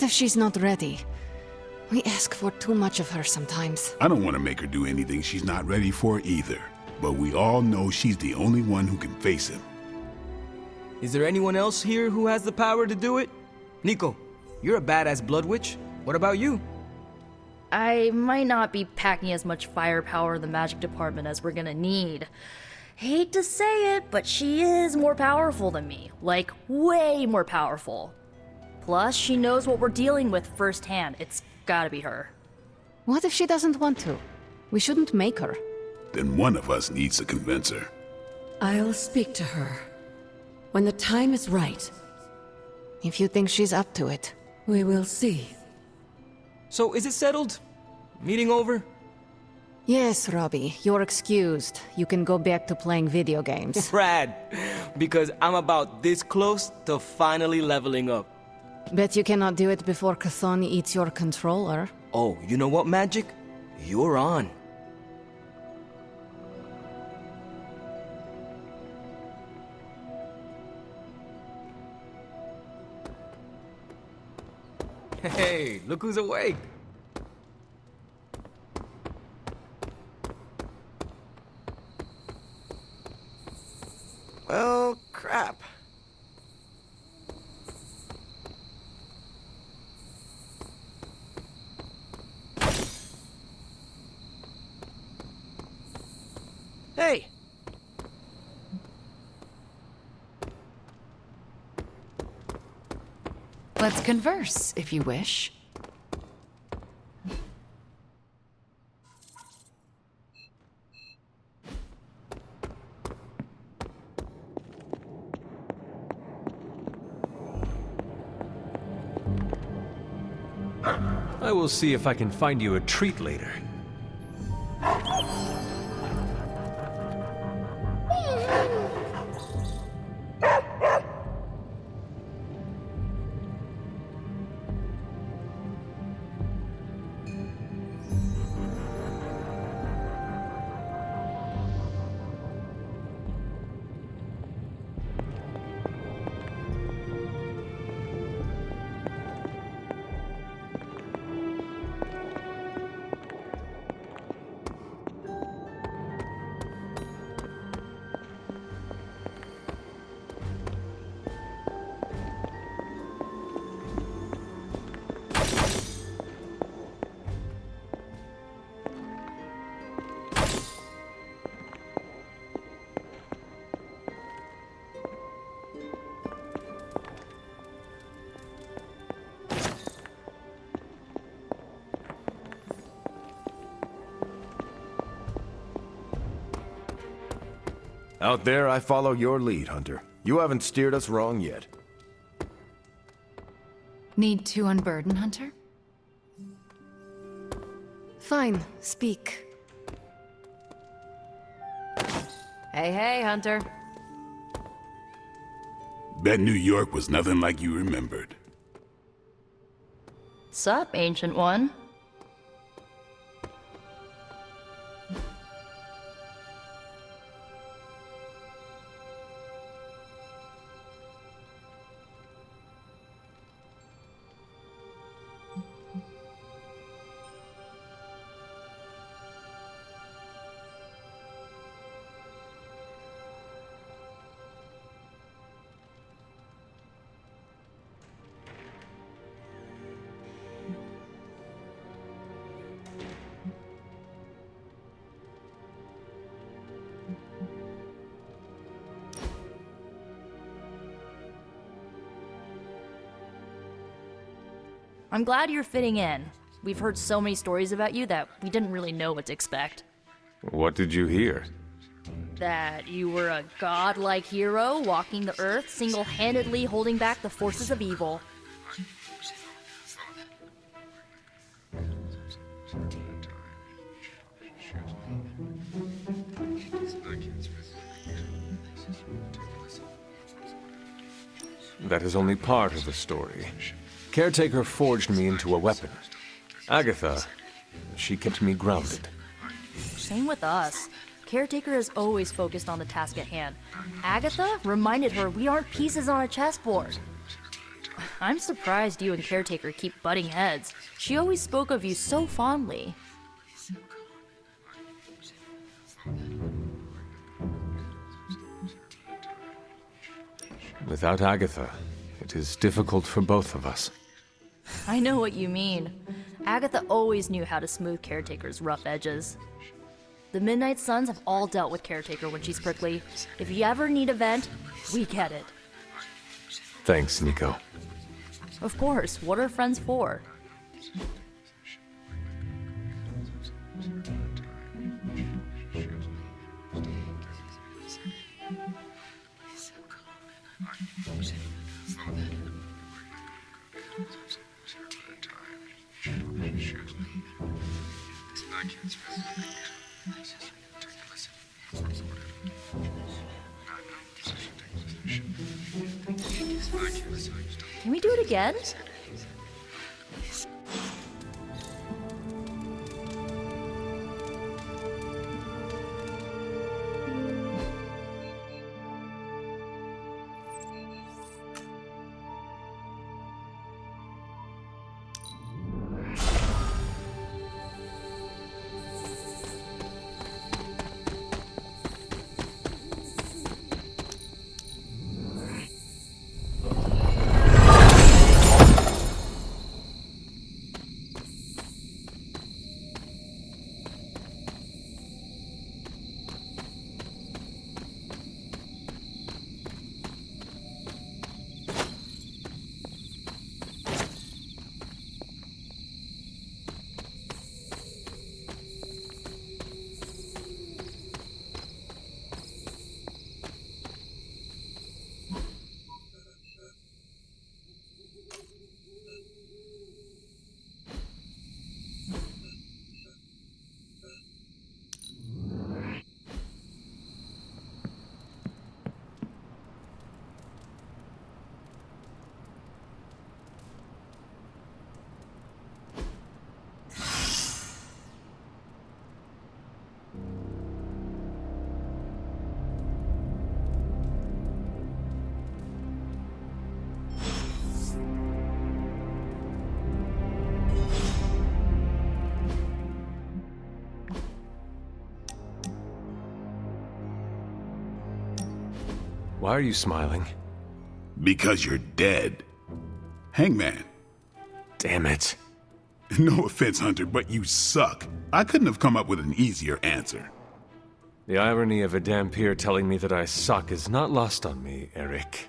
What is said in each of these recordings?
if she's not ready? We ask for too much of her sometimes. I don't want to make her do anything she's not ready for either. But we all know she's the only one who can face him. Is there anyone else here who has the power to do it? Nico, you're a badass blood witch. What about you? I might not be packing as much firepower in the magic department as we're gonna need. Hate to say it, but she is more powerful than me. Like, way more powerful. Plus, she knows what we're dealing with firsthand. It's gotta be her. What if she doesn't want to? We shouldn't make her. Then one of us needs to convince her. I'll speak to her. When the time is right, If you think she's up to it. we will see. So, is it settled? Meeting over? Yes, Robbie, you're excused. You can go back to playing video games. Rad! Because I'm about this close to finally leveling up. Bet you cannot do it before Cathoni eats your controller. Oh, you know what, Magic? You're on. Hey, look who's awake. Well, crap. Hey! Let's converse, if you wish. I will see if I can find you a treat later. Out there, I follow your lead, Hunter. You haven't steered us wrong yet. Need to unburden, Hunter? Fine, speak. Hey, Hunter. Bet New York was nothing like you remembered. Sup, Ancient One? I'm glad you're fitting in. We've heard so many stories about you that we didn't really know what to expect. What did you hear? That you were a godlike hero walking the earth, single-handedly holding back the forces of evil. That is only part of the story. Caretaker forged me into a weapon. Agatha, she kept me grounded. Same with us. Caretaker is always focused on the task at hand. Agatha reminded her we aren't pieces on a chessboard. I'm surprised you and Caretaker keep butting heads. She always spoke of you so fondly. Without Agatha, it is difficult for both of us. I know what you mean. Agatha always knew how to smooth Caretaker's rough edges. The Midnight Suns have all dealt with Caretaker when she's prickly. If you ever need a vent, we get it. Thanks, Nico. Of course, what are friends for? Can we do it again? Why are you smiling? Because you're dead. Hangman. Damn it. No offense, Hunter, but you suck. I couldn't have come up with an easier answer. The irony of a Dampier telling me that I suck is not lost on me, Eric.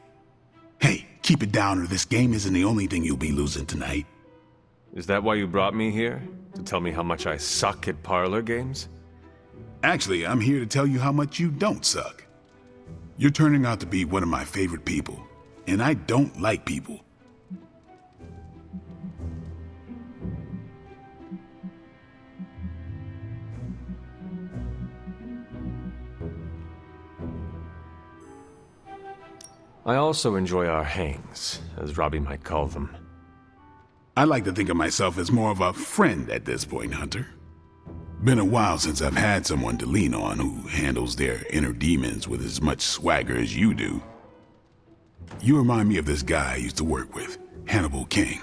Hey, keep it down or this game isn't the only thing you'll be losing tonight. Is that why you brought me here? To tell me how much I suck at parlor games? Actually, I'm here to tell you how much you don't suck. You're turning out to be one of my favorite people, and I don't like people. I also enjoy our hangs, as Robbie might call them. I like to think of myself as more of a friend at this point, Hunter. Been a while since I've had someone to lean on who handles their inner demons with as much swagger as you do. You remind me of this guy I used to work with, Hannibal King.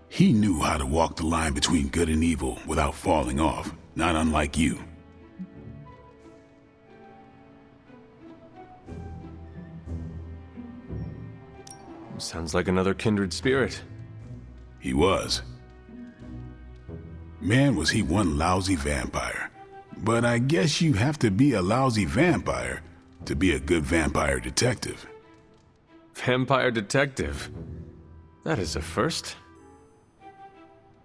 He knew how to walk the line between good and evil without falling off, not unlike you. Sounds like another kindred spirit. He was. Man, was he one lousy vampire. But I guess you have to be a lousy vampire to be a good vampire detective. Vampire detective? That is a first.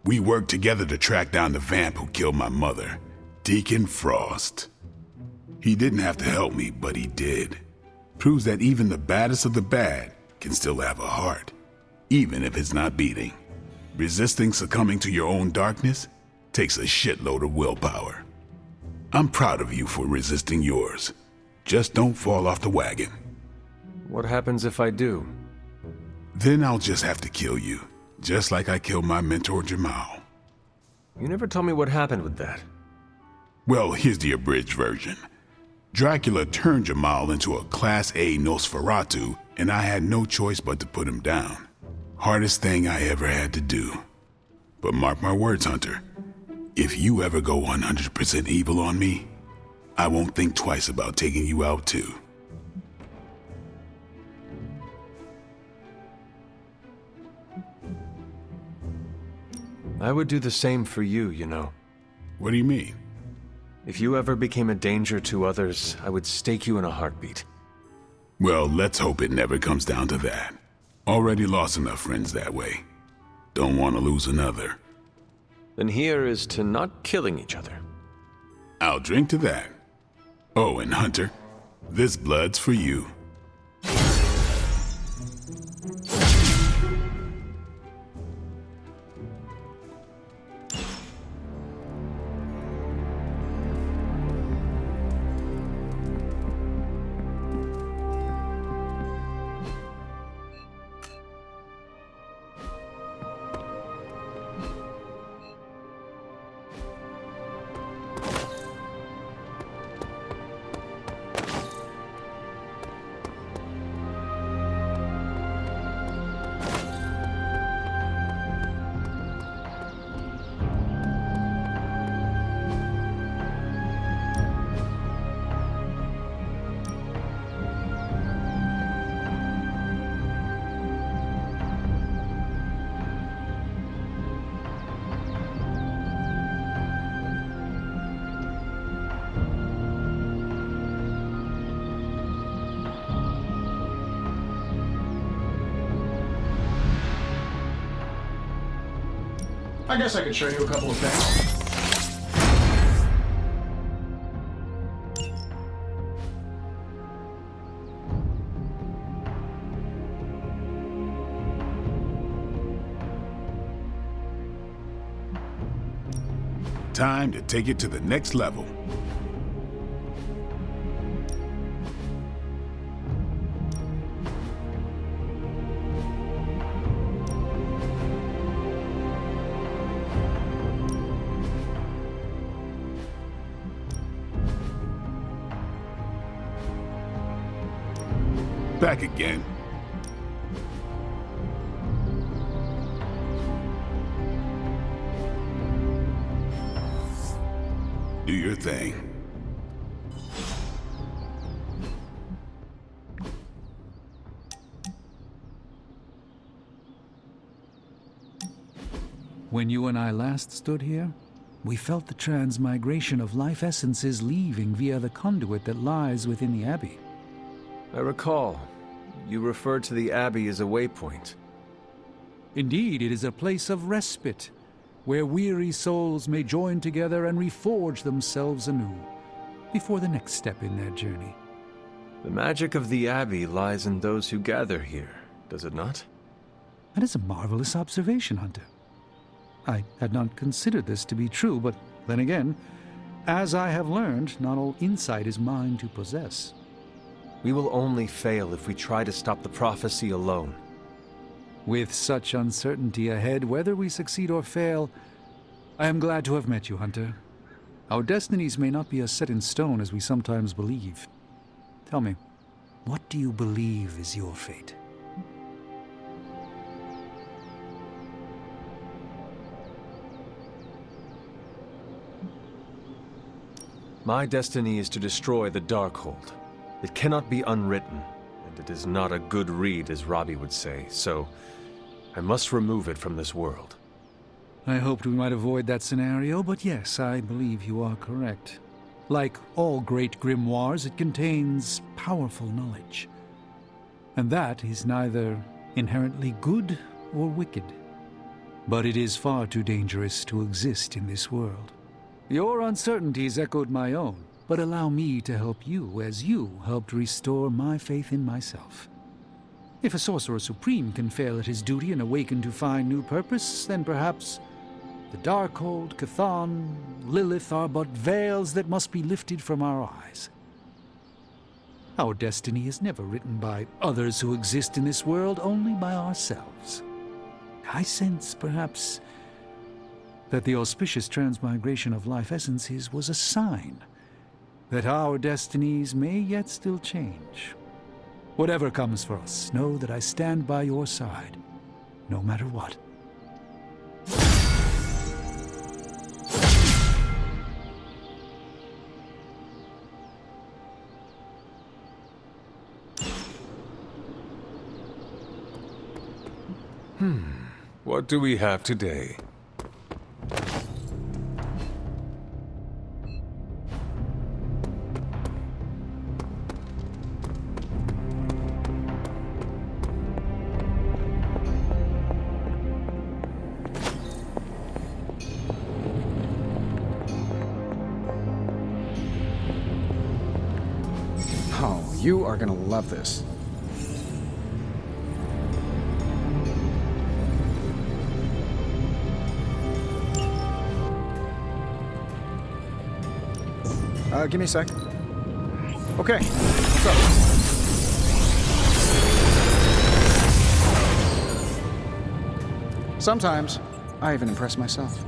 We worked together to track down the vamp who killed my mother, Deacon Frost. He didn't have to help me, but he did. Proves that even the baddest of the bad can still have a heart, even if it's not beating. Resisting succumbing to your own darkness takes a shitload of willpower. I'm proud of you for resisting yours. Just don't fall off the wagon. What happens if I do? Then I'll just have to kill you, just like I killed my mentor Jamal. You never told me what happened with that. Well, here's the abridged version. Dracula turned Jamal into a Class A Nosferatu, and I had no choice but to put him down. Hardest thing I ever had to do. But mark my words, Hunter. If you ever go 100% evil on me, I won't think twice about taking you out too. I would do the same for you, you know. What do you mean? If you ever became a danger to others, I would stake you in a heartbeat. Well, let's hope it never comes down to that. Already lost enough friends that way. Don't want to lose another. Then here is to not killing each other. I'll drink to that. Oh, and Hunter, this blood's for you. I guess I could show you a couple of things. Time to take it to the next level. Back again. Do your thing. When you and I last stood here, we felt the transmigration of life essences leaving via the conduit that lies within the Abbey. I recall. You referred to the Abbey as a waypoint. Indeed, it is a place of respite, where weary souls may join together and reforge themselves anew, before the next step in their journey. The magic of the Abbey lies in those who gather here, does it not? That is a marvelous observation, Hunter. I had not considered this to be true, but then again, as I have learned, not all insight is mine to possess. We will only fail if we try to stop the prophecy alone. With such uncertainty ahead, whether we succeed or fail, I am glad to have met you, Hunter. Our destinies may not be as set in stone as we sometimes believe. Tell me, what do you believe is your fate? My destiny is to destroy the Darkhold. It cannot be unwritten, and it is not a good read, as Robbie would say, so I must remove it from this world. I hoped we might avoid that scenario, but yes, I believe you are correct. Like all great grimoires, it contains powerful knowledge. And that is neither inherently good or wicked. But it is far too dangerous to exist in this world. Your uncertainties echoed my own, but allow me to help you as you helped restore my faith in myself. If a Sorcerer Supreme can fail at his duty and awaken to find new purpose, then perhaps the Darkhold, Chthon, Lilith are but veils that must be lifted from our eyes. Our destiny is never written by others who exist in this world, only by ourselves. I sense, perhaps, that the auspicious transmigration of life essences was a sign that our destinies may yet still change. Whatever comes for us, know that I stand by your side, no matter what. What do we have today? Oh, you are gonna love this. Give me a sec. Okay, what's up? Sometimes, I even impress myself.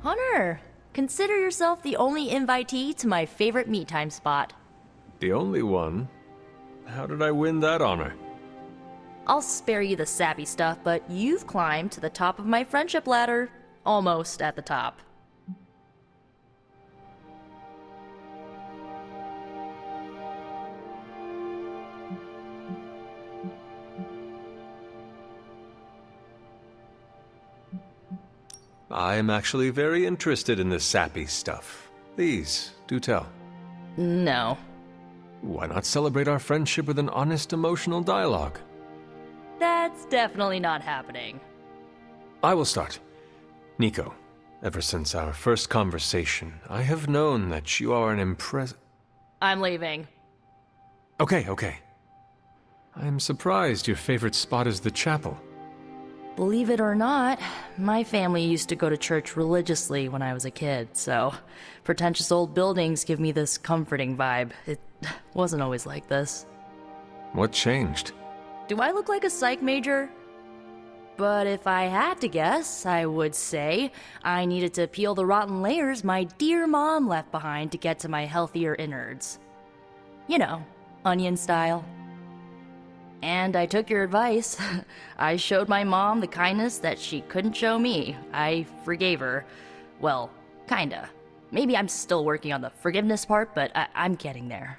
Hunter, consider yourself the only invitee to my favorite meet time spot. The only one? How did I win that honor? I'll spare you the sappy stuff, but you've climbed to the top of my friendship ladder. Almost at the top. I am actually very interested in this sappy stuff. Please, do tell. No. Why not celebrate our friendship with an honest emotional dialogue? That's definitely not happening. I will start. Nico, ever since our first conversation, I have known that you are an I'm leaving. Okay. I am surprised your favorite spot is the chapel. Believe it or not, my family used to go to church religiously when I was a kid, so pretentious old buildings give me this comforting vibe. It wasn't always like this. What changed? Do I look like a psych major? But if I had to guess, I would say I needed to peel the rotten layers my dear mom left behind to get to my healthier innards. You know, onion style. And I took your advice. I showed my mom the kindness that she couldn't show me. I forgave her. Well, kinda. Maybe I'm still working on the forgiveness part, but I'm getting there.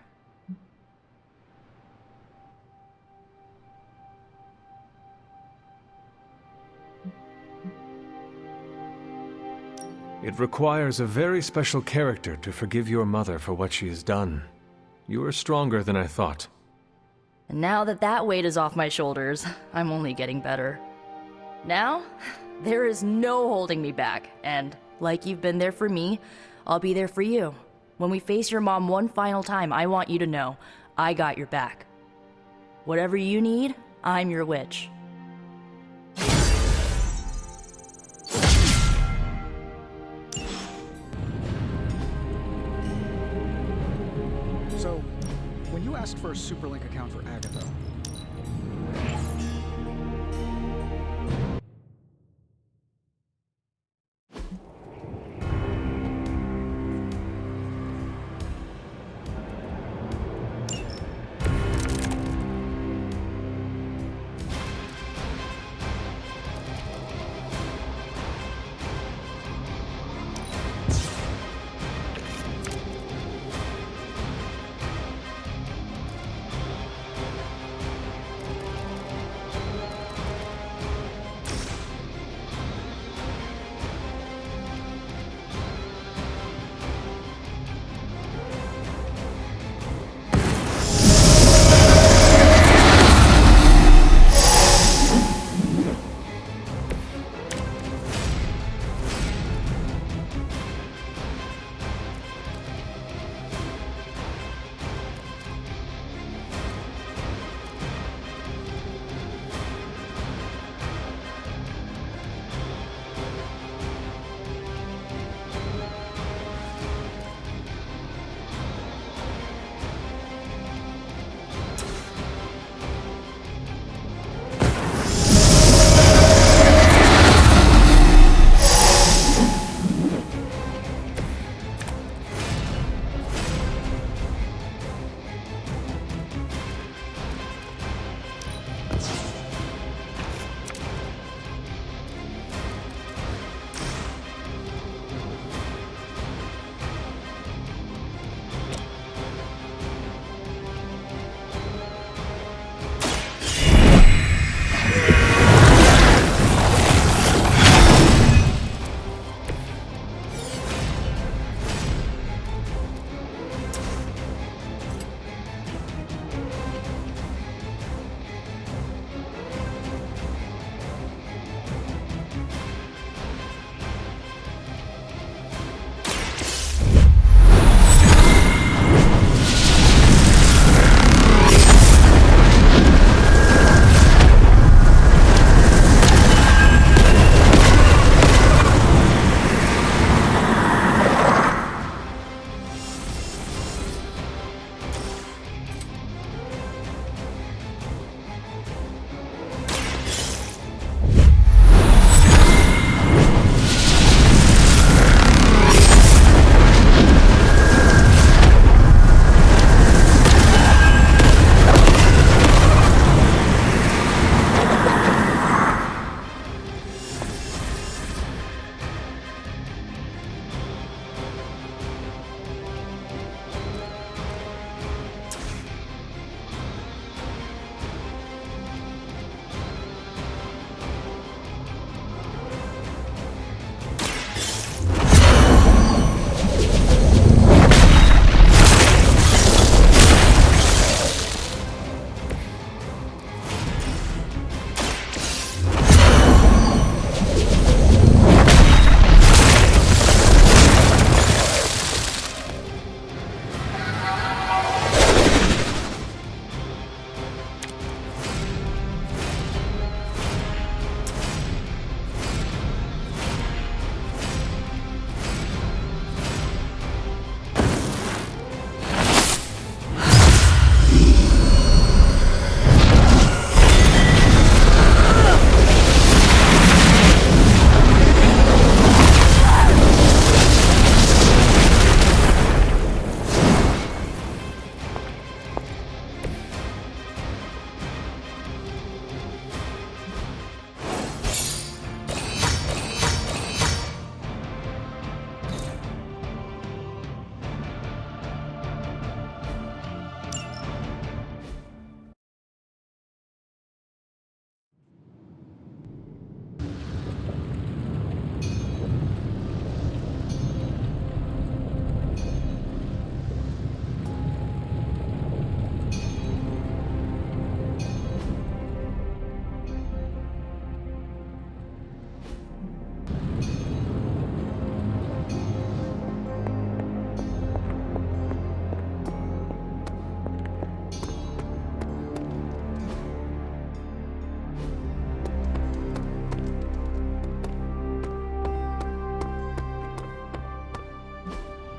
It requires a very special character to forgive your mother for what she has done. You are stronger than I thought. And now that that weight is off my shoulders, I'm only getting better. Now, there is no holding me back, and like you've been there for me, I'll be there for you. When we face your mom one final time, I want you to know, I got your back. Whatever you need, I'm your witch. So, when you asked for a Superlink account for Agatha,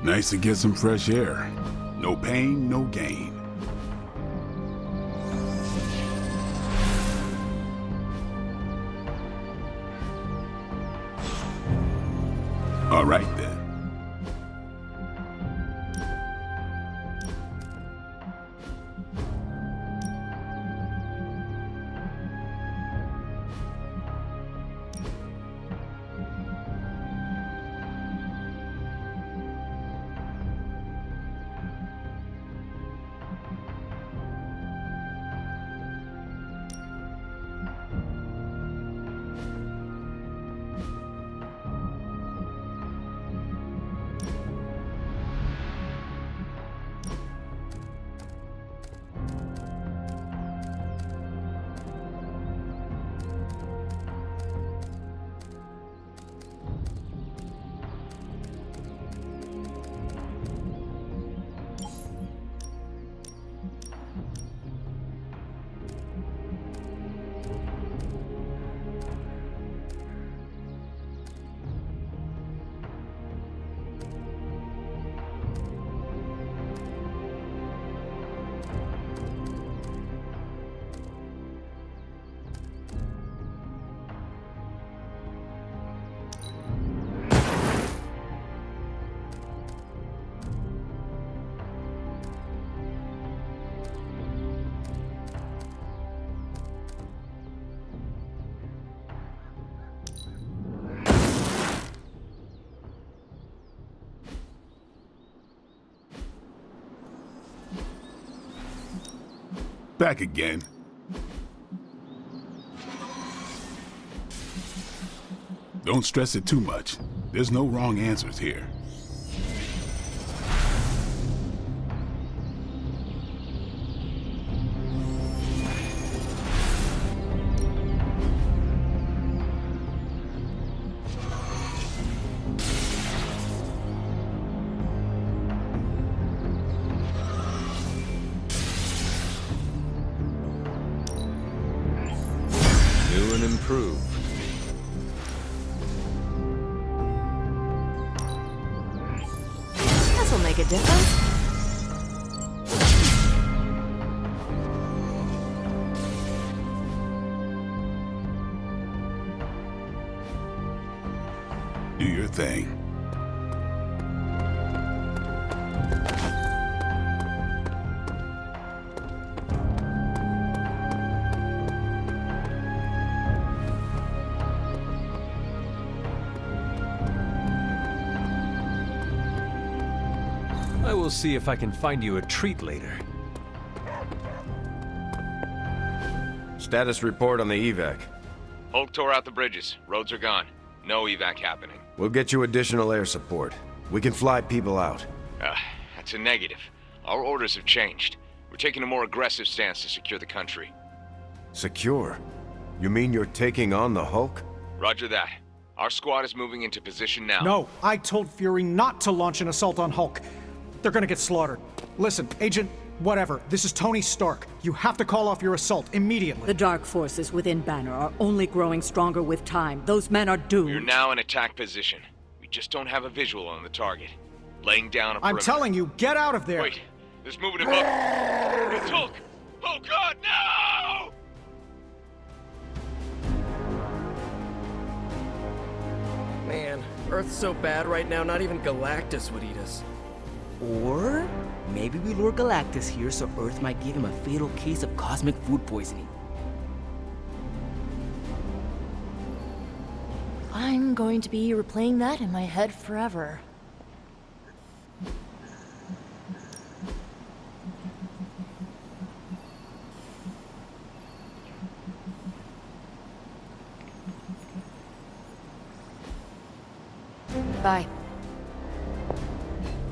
Nice to get some fresh air. No pain, no gain. All right then. Back again. Don't stress it too much. There's no wrong answers here. New and improved. This'll make a difference. Do your thing. I will see if I can find you a treat later. Status report on the evac. Hulk tore out the bridges. Roads are gone. No evac happening. We'll get you additional air support. We can fly people out. That's a negative. Our orders have changed. We're taking a more aggressive stance to secure the country. Secure? You mean you're taking on the Hulk? Roger that. Our squad is moving into position now. No, I told Fury not to launch an assault on Hulk. They're gonna get slaughtered. Listen, Agent, whatever, this is Tony Stark. You have to call off your assault immediately. The dark forces within Banner are only growing stronger with time. Those men are doomed. We're now in attack position. We just don't have a visual on the target. Laying down a perimeter. I'm telling you, get out of there! Wait, there's movement above. It's Hulk! Oh God, no! Man, Earth's so bad right now, not even Galactus would eat us. Or maybe we lure Galactus here so Earth might give him a fatal case of cosmic food poisoning. I'm going to be replaying that in my head forever. Bye.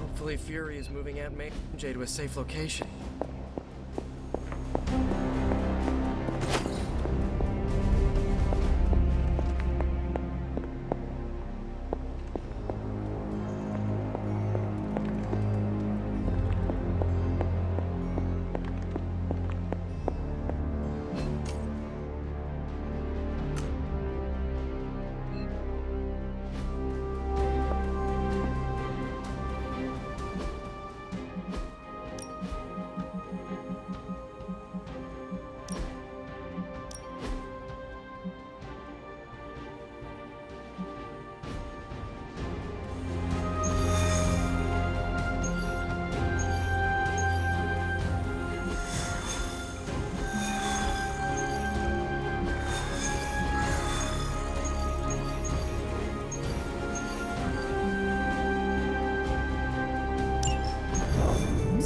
Hopefully Fury is moving Aunt May and Jay to a safe location.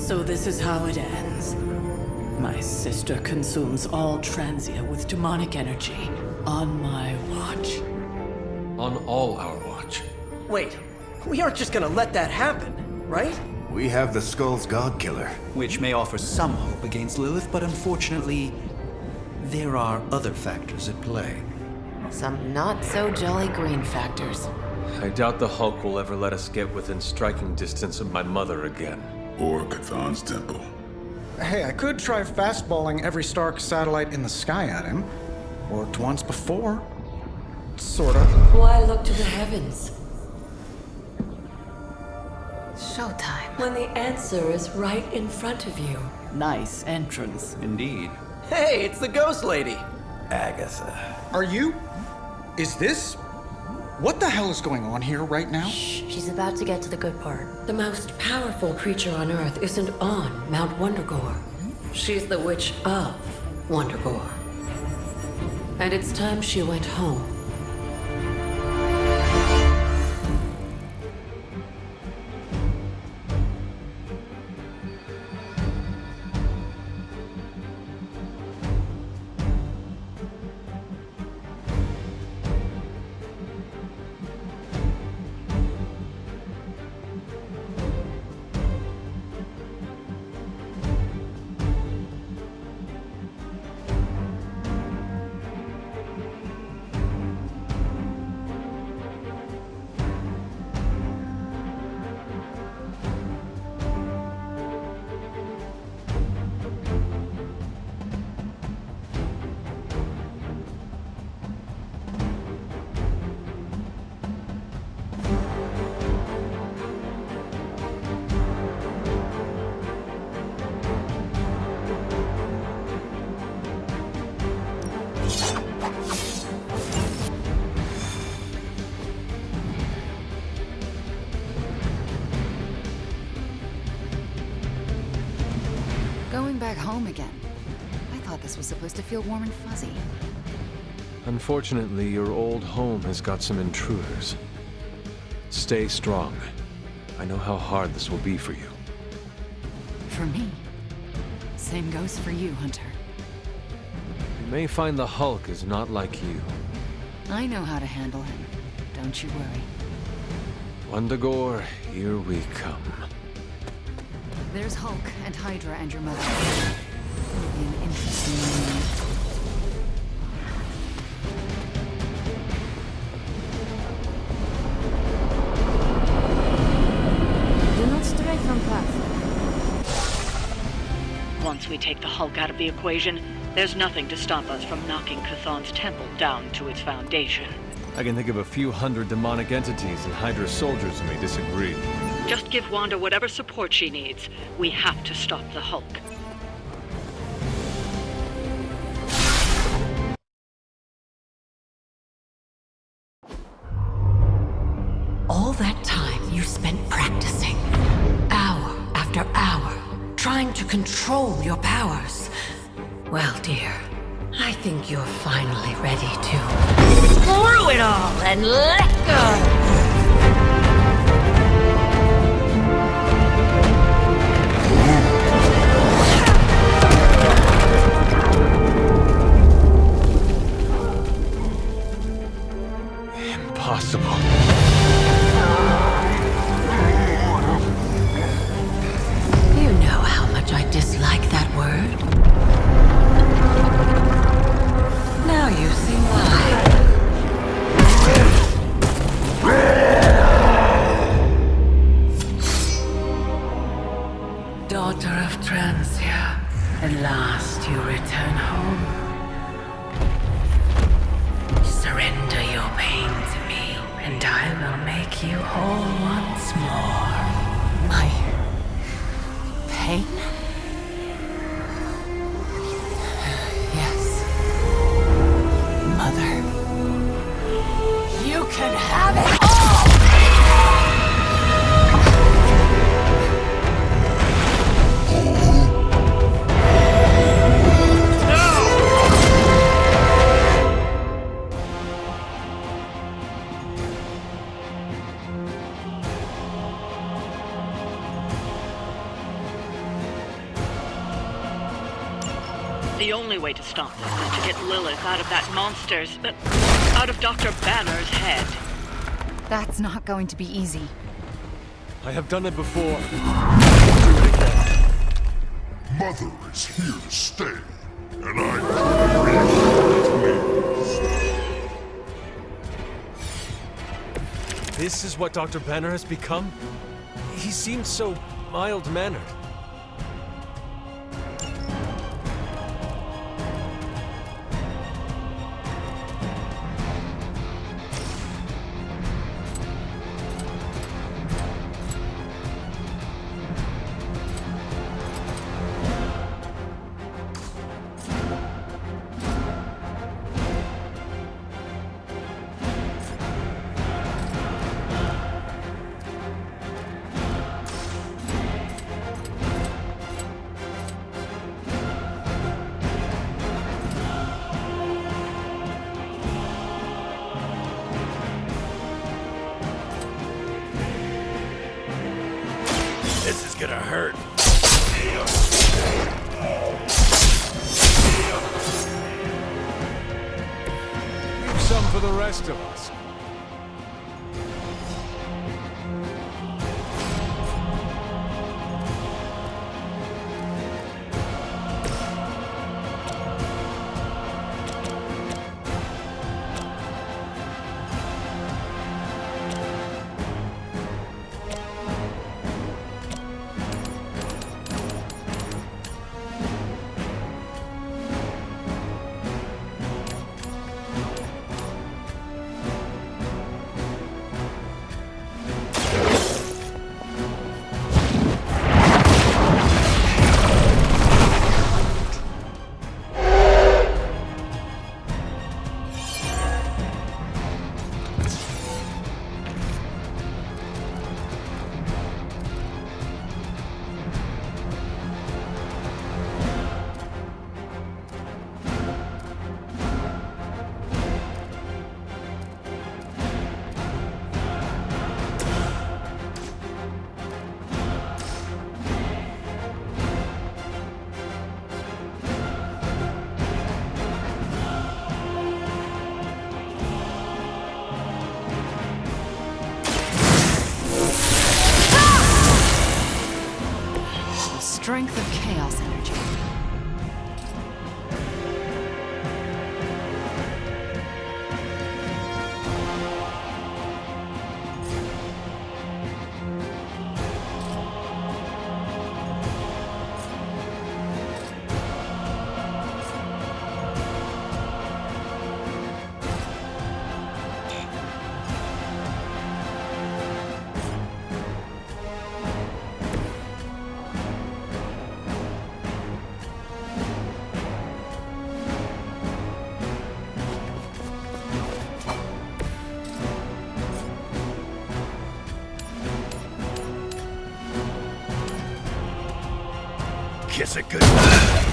So this is how it ends. My sister consumes all Transia with demonic energy on my watch. On all our watch. Wait, we aren't just gonna let that happen, right? We have the Skull's God Killer. Which may offer some hope against Lilith, but unfortunately, there are other factors at play. Some not-so-jolly green factors. I doubt the Hulk will ever let us get within striking distance of my mother again. Or Chthon's temple. Hey, I could try fastballing every Stark satellite in the sky at him. Worked once before. Sorta. Why look to the heavens Showtime. when the answer is right in front of you? Nice entrance. Indeed. Hey, it's the Ghost Lady. Agatha. Are you? Is this? What the hell is going on here right now? She's about to get to the good part. The most powerful creature on Earth isn't on Mount Wondergore. She's the Witch of Wondergore. And it's time she went home. Going back home again. I thought this was supposed to feel warm and fuzzy. Unfortunately, your old home has got some intruders. Stay strong. I know how hard this will be for you. For me. Same goes for you, Hunter. You may find the Hulk is not like you. I know how to handle him. Don't you worry. Wundagore, here we come. There's Hulk and Hydra and your mother. It'll be an interesting morning. Do not stray from path. Once we take the Hulk out of the equation, there's nothing to stop us from knocking Chthon's temple down to its foundation. I can think of a few hundred demonic entities, and Hydra soldiers who may disagree. Just give Wanda whatever support she needs. We have to stop the Hulk. All that time you spent practicing, hour after hour, trying to control your powers. Well, dear, I think you're finally ready to screw it all and let go. Impossible. You know how much I dislike that word. Now you see why. Daughter of Transia, at last you return home. Surrender your pain to me, and I will make you whole once more. My pain? Yes. Mother. You can have it all! The only way to stop this is to get Lilith out of that monster's... out of Dr. Banner's head. That's not going to be easy. I have done it before. Mother is here to stay, and I'm pleased. This is what Dr. Banner has become? He seemed so mild-mannered. This is gonna hurt. Leave some for the rest of us. Strength of chaos energy. Kiss it goodbye.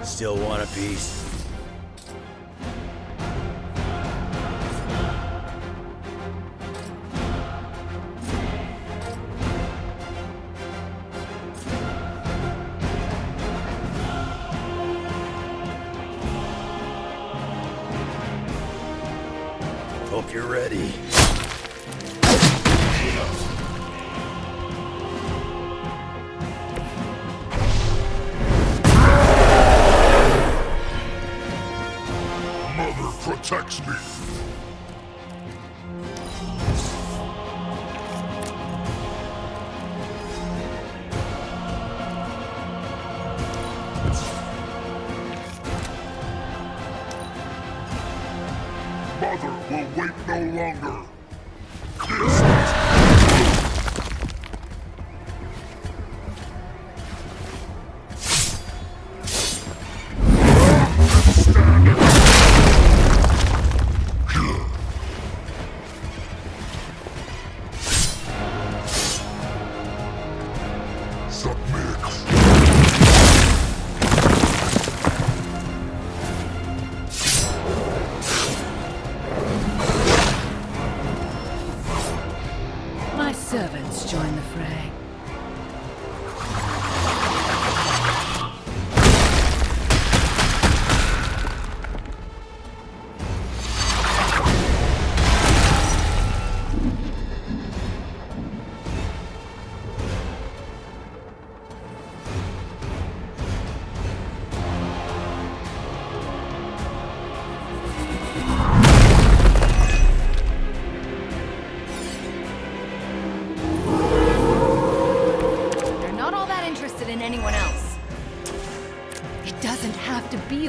Still want a piece? Hope you're ready. Mother protects me. Mother will wait no longer. Kiss it. Submit. Let's join the fray.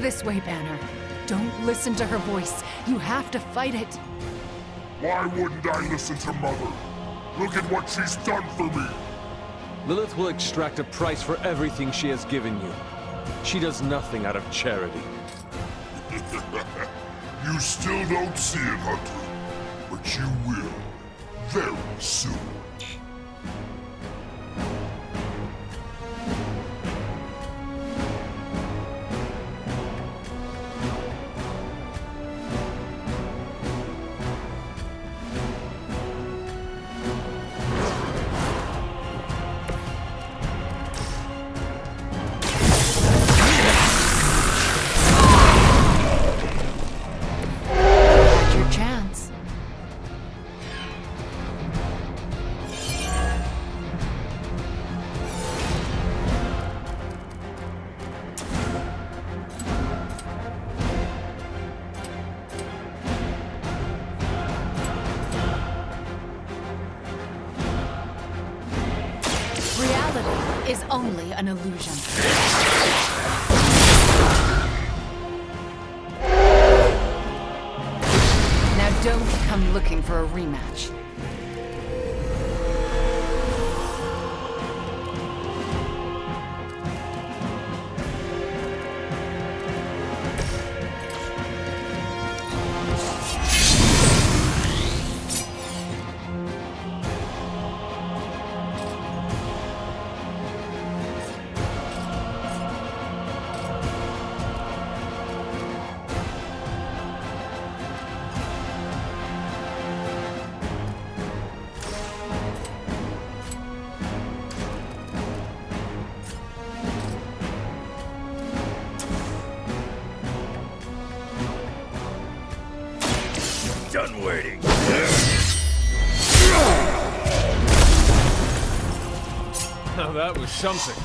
This way, Banner. Don't listen to her voice. You have to fight it. Why wouldn't I listen to Mother? Look at what she's done for me. Lilith will extract a price for everything she has given you. She does nothing out of charity. You still don't see it, Hunter. But you will. Very soon. Is only an illusion. Now don't come looking for a rematch. Done waiting. Now that was something.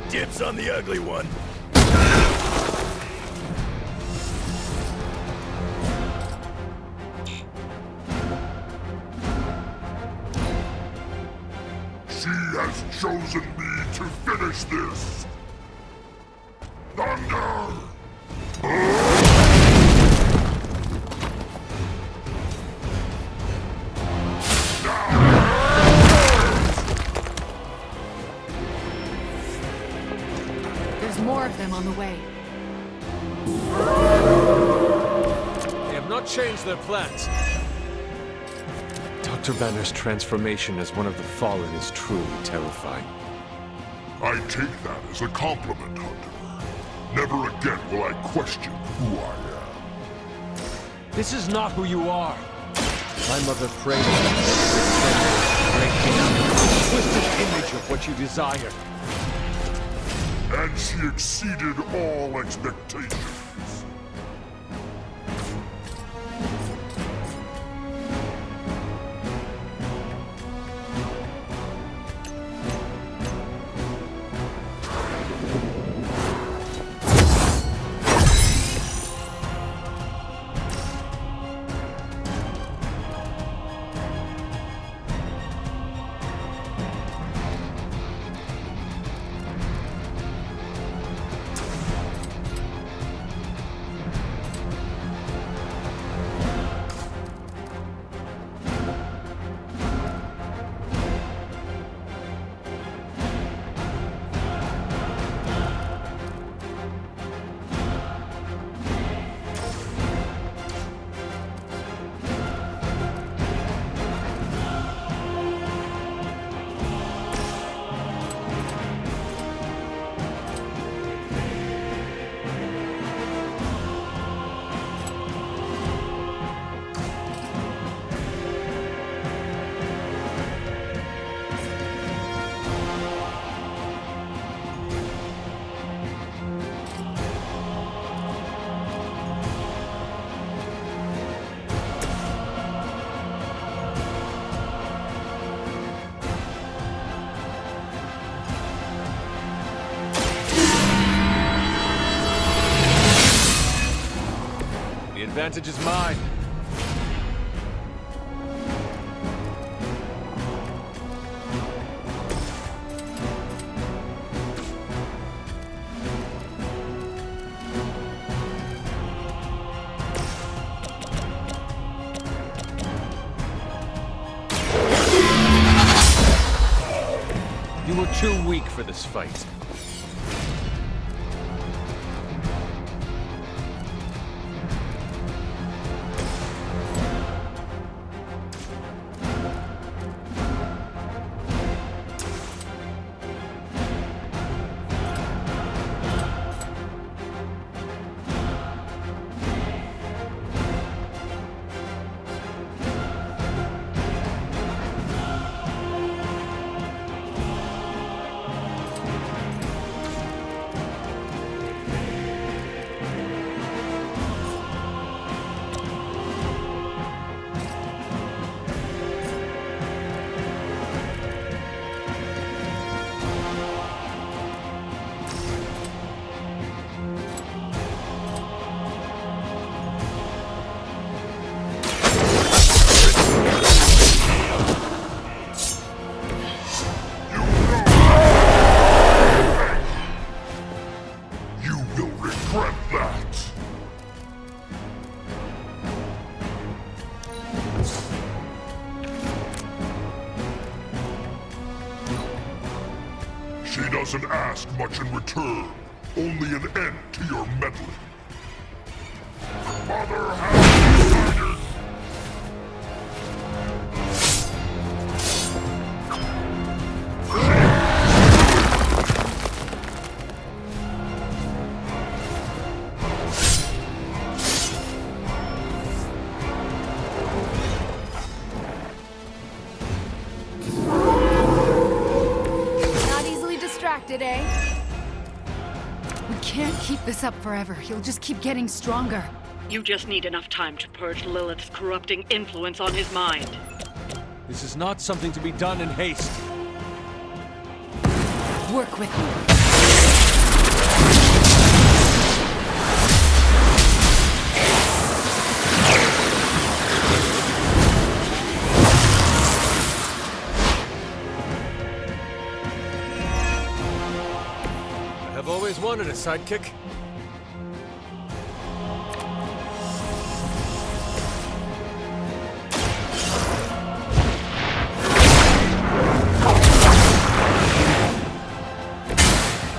Dibs on the ugly one. She has chosen me to finish this. Thunder! There's more of them on the way. They have not changed their plans. Dr. Banner's transformation as one of the Fallen is truly terrifying. I take that as a compliment, Hunter. Never again will I question who I am. This is not who you are. My mother prayed for a twisted image of what you desire. And she exceeded all expectations. advantage is mine. You were too weak for this fight. She doesn't ask much in return, only an end to your meddling. Mother has decided. Eh? We can't keep this up forever. He'll just keep getting stronger. You just need enough time to purge Lilith's corrupting influence on his mind. This is not something to be done in haste. Work with me. I've always wanted a sidekick.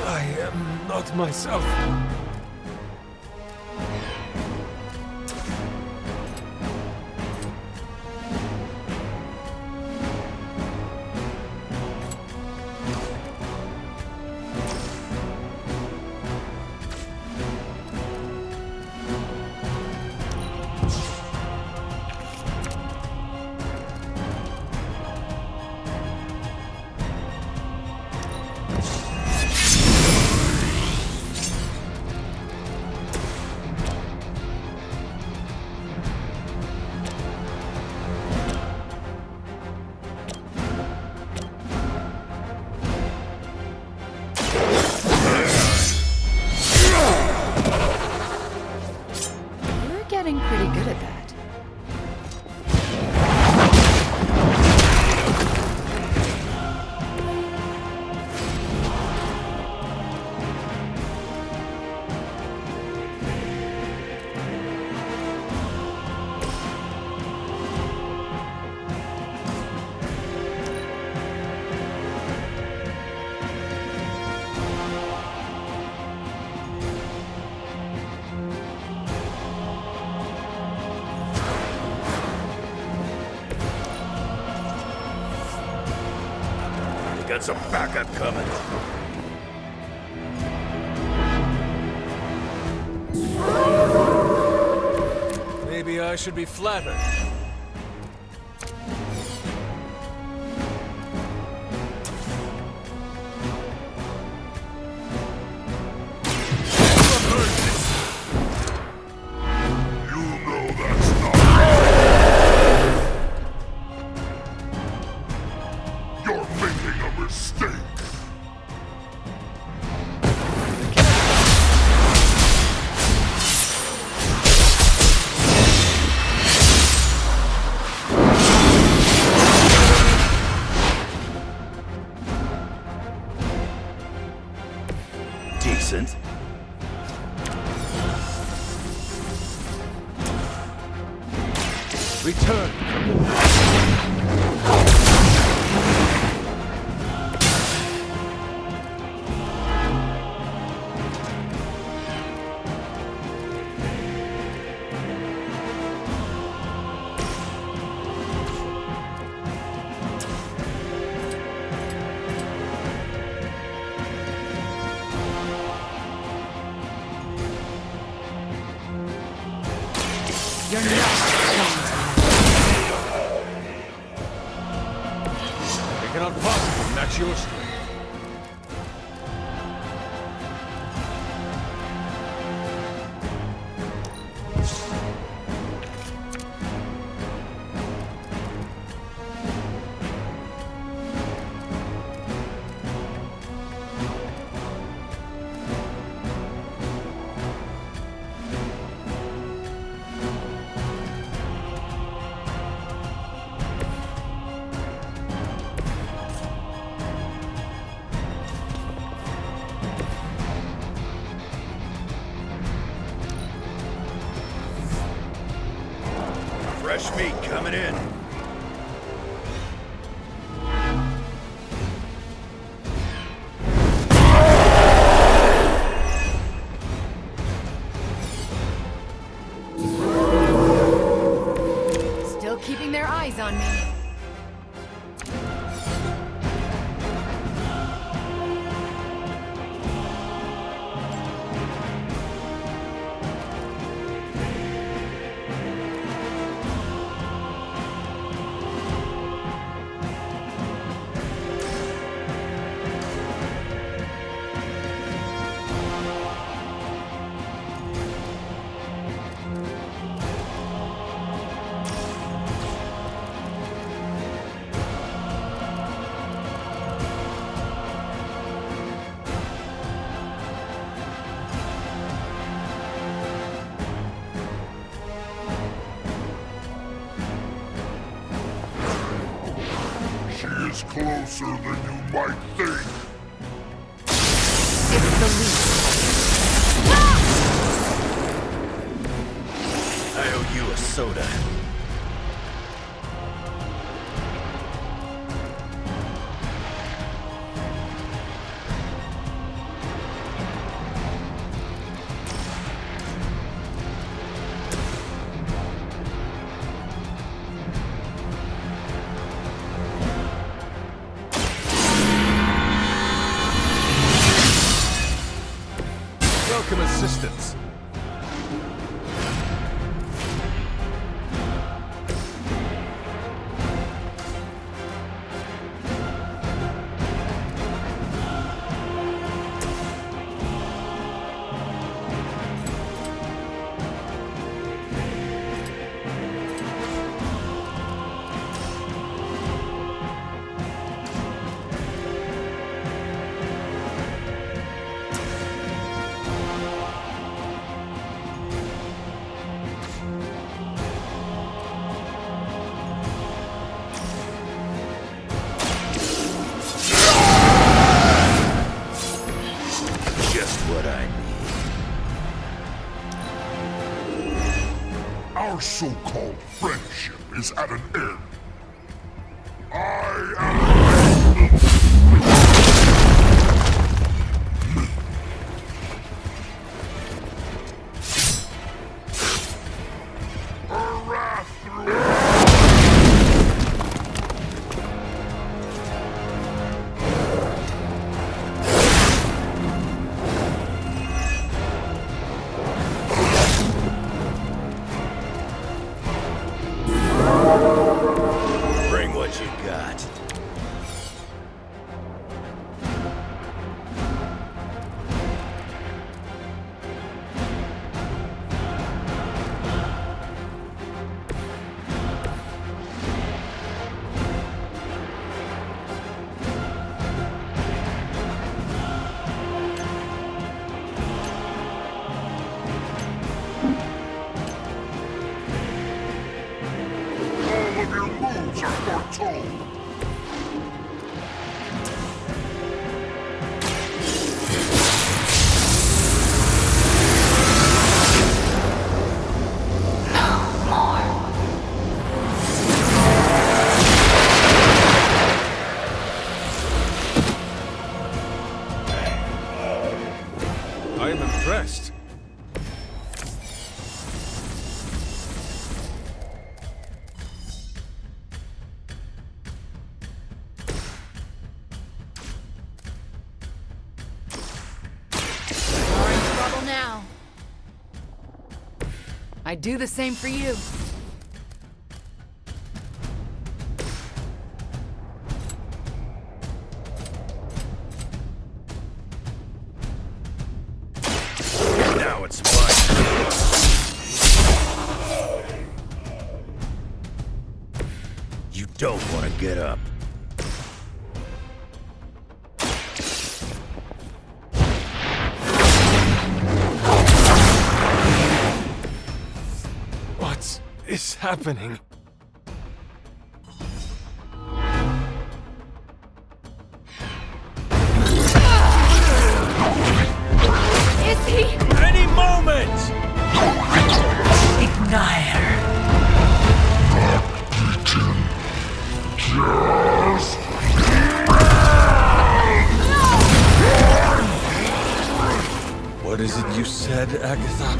I am not myself. Getting pretty good at that. Got some backup coming. Maybe I should be flattered. decent. Return. You're not They cannot possibly match your strength. Fresh meat coming in. still keeping their eyes on me. She is closer than you might think. It's the least. I owe you a soda. Welcome assistance. Just what I need. Our so-called friendship is at an end. I am... Bring what you got. am impressed. You're in trouble now. I'd do the same for you. Now it's fun. You don't want to get up. What is happening? Is he? Any moment! Ignite. What is it you said, Agatha?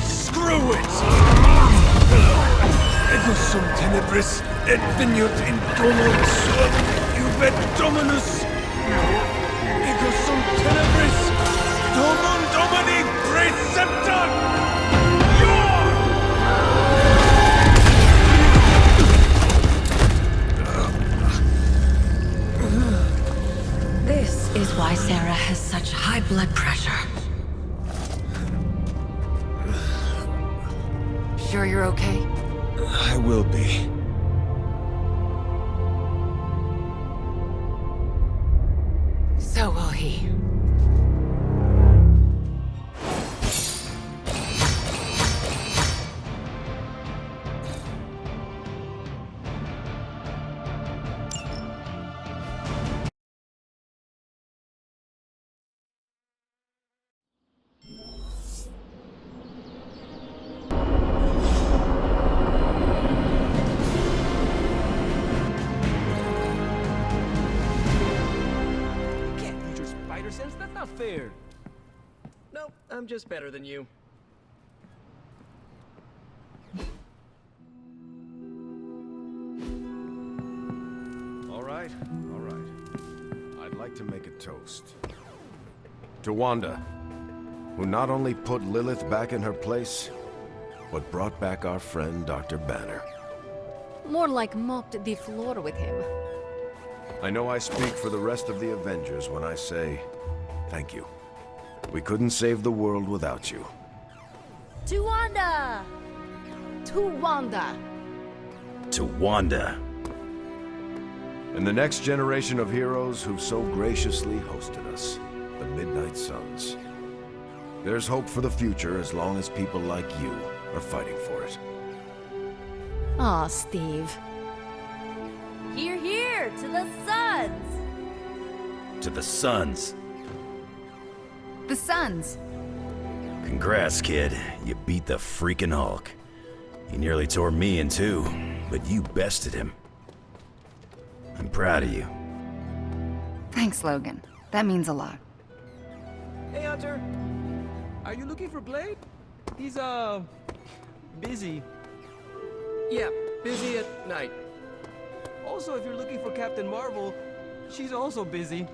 Screw it! Ego sum tenebris et veniut in domo suum iubet dominus. Ego sum tenebris domum domini preceptor. This is why Sarah has such high blood pressure. Sure you're okay? I will be. So will he. That's not fair. Nope, I'm just better than you. All right. I'd like to make a toast. To Wanda, who not only put Lilith back in her place, but brought back our friend Dr. Banner. More like mopped the floor with him. I know I speak for the rest of the Avengers when I say thank you. We couldn't save the world without you. To Wanda! To Wanda! To Wanda. And the next generation of heroes who so graciously hosted us, the Midnight Suns. There's hope for the future as long as people like you are fighting for it. Aw, Steve. Here, here! To the Suns! To the Suns. The Suns. Congrats, kid. You beat the freaking Hulk. He nearly tore me in two, but you bested him. I'm proud of you. Thanks, Logan. That means a lot. Hey, Hunter. Are you looking for Blade? He's, busy. Yeah, busy at night. Also, if you're looking for Captain Marvel, she's also busy.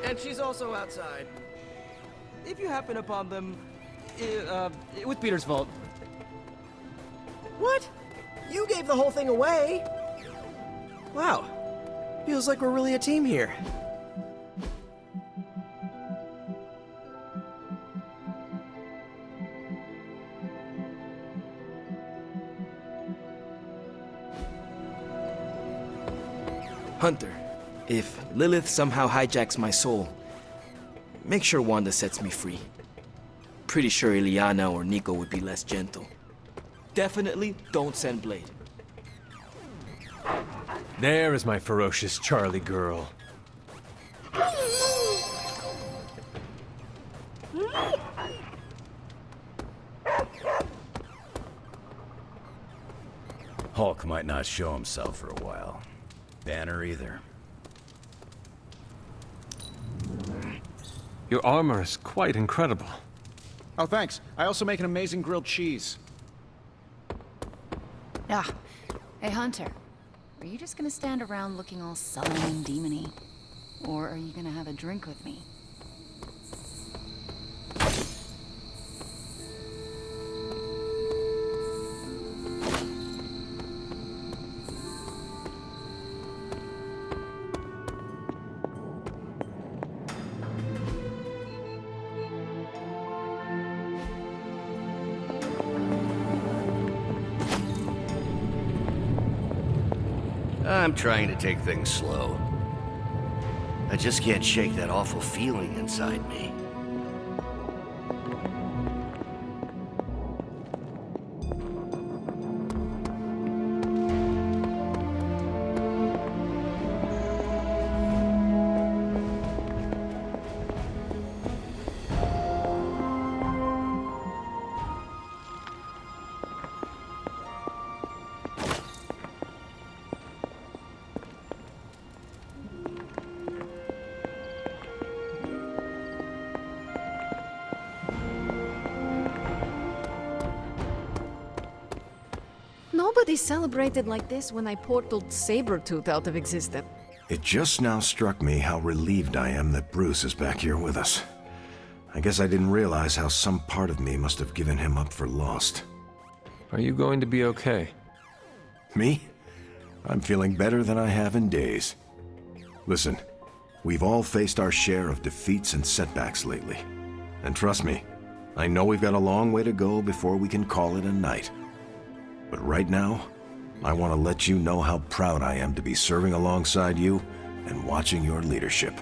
And she's also outside. If you happen upon them, it was Peter's fault. What? You gave the whole thing away? Wow. Feels like we're really a team here. Hunter, if Lilith somehow hijacks my soul, make sure Wanda sets me free. Pretty sure Ileana or Nico would be less gentle. Definitely don't send Blade. There is my ferocious Charlie girl. Hulk might not show himself for a while. Banner either. Your armor is quite incredible. Oh, thanks. I also make an amazing grilled cheese. Ah. Hey, Hunter. Are you just gonna stand around looking all sullen and demony? Or are you gonna have a drink with me? I'm trying to take things slow. I just can't shake that awful feeling inside me. Nobody celebrated like this when I portaled Sabretooth out of existence. It just now struck me how relieved I am that Bruce is back here with us. I guess I didn't realize how some part of me must have given him up for lost. Are you going to be okay? Me? I'm feeling better than I have in days. Listen, we've all faced our share of defeats and setbacks lately. And trust me, I know we've got a long way to go before we can call it a night. But right now, I want to let you know how proud I am to be serving alongside you and watching your leadership.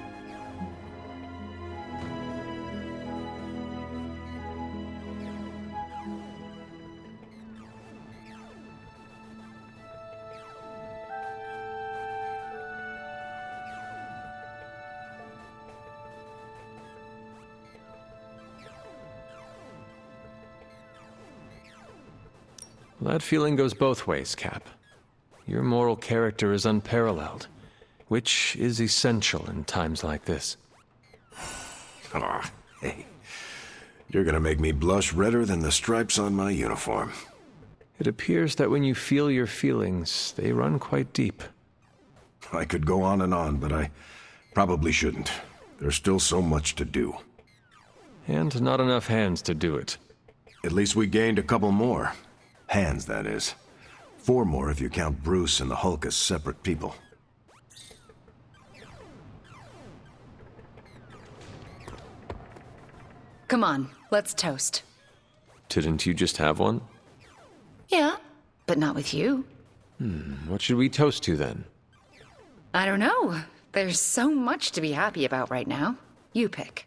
Well, that feeling goes both ways, Cap. Your moral character is unparalleled, which is essential in times like this. Ah, hey. You're gonna make me blush redder than the stripes on my uniform. It appears that when you feel your feelings, they run quite deep. I could go on, but I probably shouldn't. There's still so much to do. And not enough hands to do it. At least we gained a couple more. Hands, that is. 4 more if you count Bruce and the Hulk as separate people. Come on, let's toast. Didn't you just have one? Yeah, but not with you. What should we toast to then? I don't know. There's so much to be happy about right now. You pick.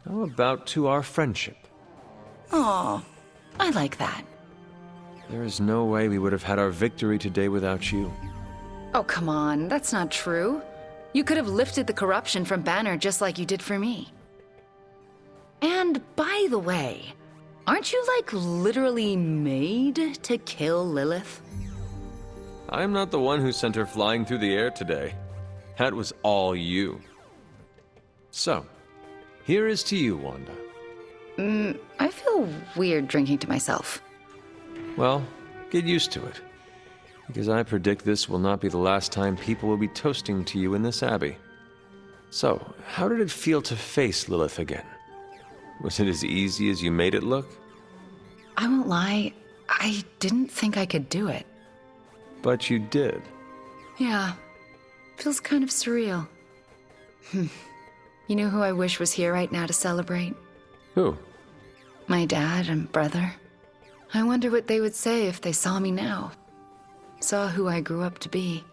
How about to our friendship? Aw, I like that. There is no way we would have had our victory today without you. Oh, come on, that's not true. You could have lifted the corruption from Banner just like you did for me. And by the way, aren't you like literally made to kill Lilith? I'm not the one who sent her flying through the air today. That was all you. So, here is to you, Wanda. I feel weird drinking to myself. Well, get used to it. Because I predict this will not be the last time people will be toasting to you in this abbey. So, how did it feel to face Lilith again? Was it as easy as you made it look? I won't lie, I didn't think I could do it. But you did. Yeah, feels kind of surreal. You know who I wish was here right now to celebrate? Who? My dad and brother. I wonder what they would say if they saw me now. Saw who I grew up to be.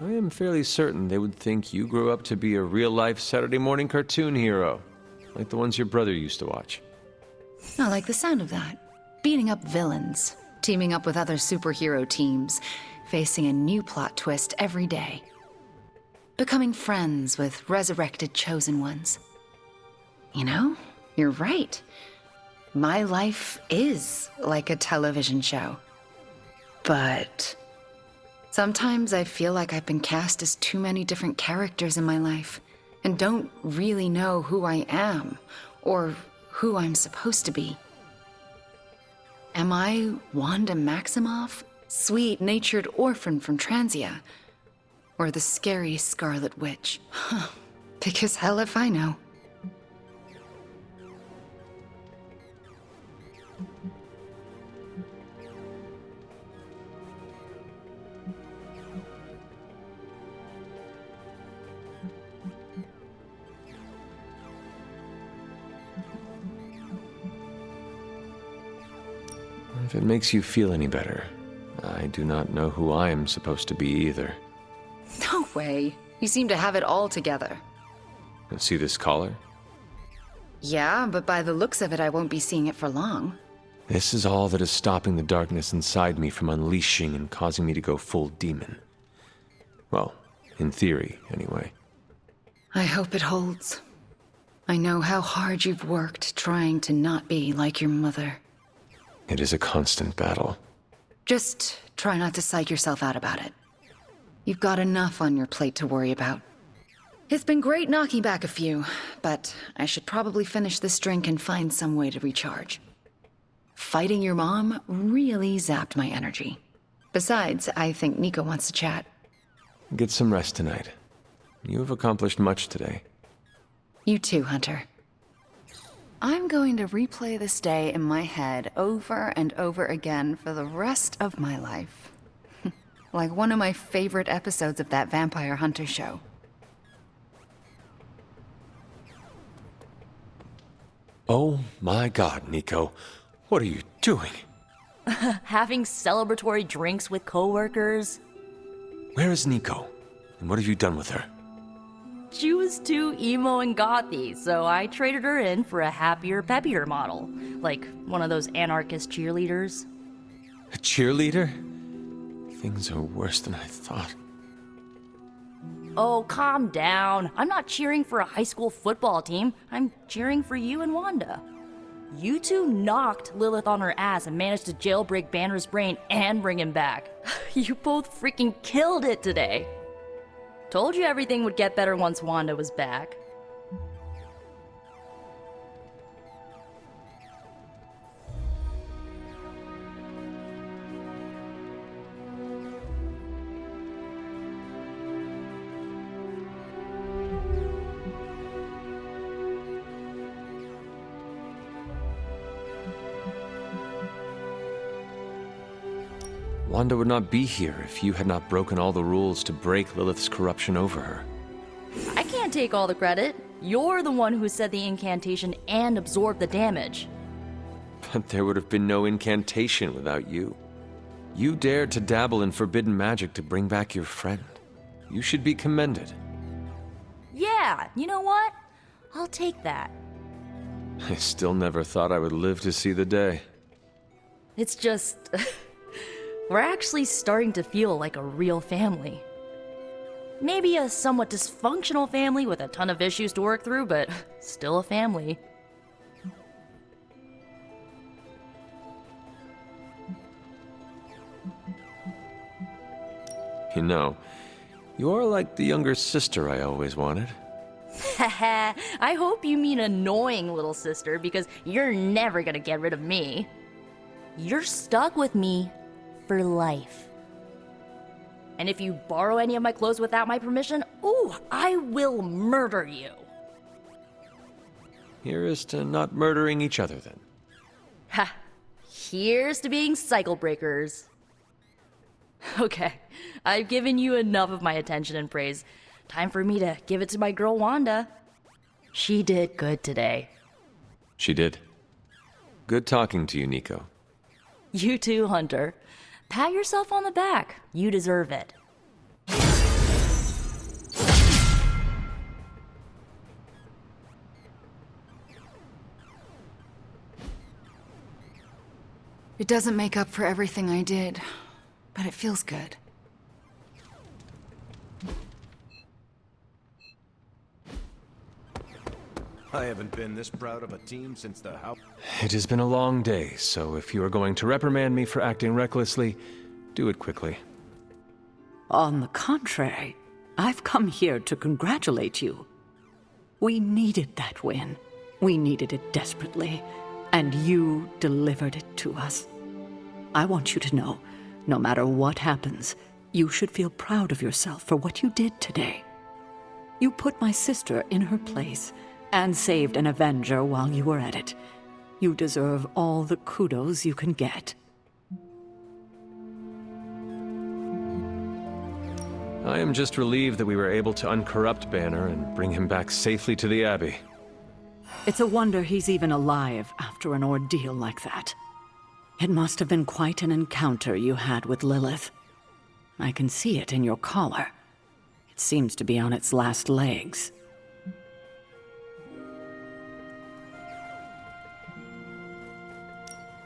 I am fairly certain they would think you grew up to be a real-life Saturday morning cartoon hero, like the ones your brother used to watch. I like the sound of that. Beating up villains. teaming up with other superhero teams, facing a new plot twist every day. Becoming friends with resurrected chosen ones. You know, you're right. My life is like a television show. But sometimes I feel like I've been cast as too many different characters in my life and don't really know who I am or who I'm supposed to be. Am I Wanda Maximoff, sweet-natured orphan from Transia? Or the scary Scarlet Witch? Huh. Because hell if I know. If it makes you feel any better, I do not know who I am supposed to be either. No way. You seem to have it all together. See this collar? Yeah, but by the looks of it, I won't be seeing it for long. This is all that is stopping the darkness inside me from unleashing and causing me to go full demon. Well, in theory, anyway. I hope it holds. I know how hard you've worked trying to not be like your mother. It is a constant battle. Just try not to psych yourself out about it. You've got enough on your plate to worry about. It's been great knocking back a few, but I should probably finish this drink and find some way to recharge. Fighting your mom really zapped my energy. Besides, I think Nico wants to chat. Get some rest tonight. You have accomplished much today. You too, Hunter. I'm going to replay this day in my head over and over again for the rest of my life. Like one of my favorite episodes of that Vampire Hunter show. Oh my god, Nico. What are you doing? Having celebratory drinks with coworkers. Where is Nico? And what have you done with her? She was too emo and gothy, so I traded her in for a happier, peppier model. Like one of those anarchist cheerleaders. A cheerleader? Things are worse than I thought. Oh, calm down. I'm not cheering for a high school football team. I'm cheering for you and Wanda. You two knocked Lilith on her ass and managed to jailbreak Banner's brain and bring him back. You both freaking killed it today. Told you everything would get better once Wanda was back. Wanda would not be here if you had not broken all the rules to break Lilith's corruption over her. I can't take all the credit. You're the one who said the incantation and absorbed the damage. But there would have been no incantation without you. You dared to dabble in forbidden magic to bring back your friend. You should be commended. Yeah, you know what? I'll take that. I still never thought I would live to see the day. It's just... we're actually starting to feel like a real family. Maybe a somewhat dysfunctional family with a ton of issues to work through, but still a family. You know, you're like the younger sister I always wanted. Haha, I hope you mean annoying little sister, because you're never gonna get rid of me. You're stuck with me for life. And if you borrow any of my clothes without my permission, ooh, I will murder you. Here's to not murdering each other, then. Ha! Here's to being cycle breakers. Okay, I've given you enough of my attention and praise. Time for me to give it to my girl Wanda. She did good today. She did. Good talking to you, Nico. You too, Hunter. Pat yourself on the back. You deserve it. It doesn't make up for everything I did, but it feels good. I haven't been this proud of a team since the house. It has been a long day, so if you are going to reprimand me for acting recklessly, do it quickly. On the contrary, I've come here to congratulate you. We needed that win. We needed it desperately, and you delivered it to us. I want you to know, no matter what happens, you should feel proud of yourself for what you did today. You put my sister in her place and saved an Avenger while you were at it. You deserve all the kudos you can get. I am just relieved that we were able to uncorrupt Banner and bring him back safely to the Abbey. It's a wonder he's even alive after an ordeal like that. It must have been quite an encounter you had with Lilith. I can see it in your collar. It seems to be on its last legs.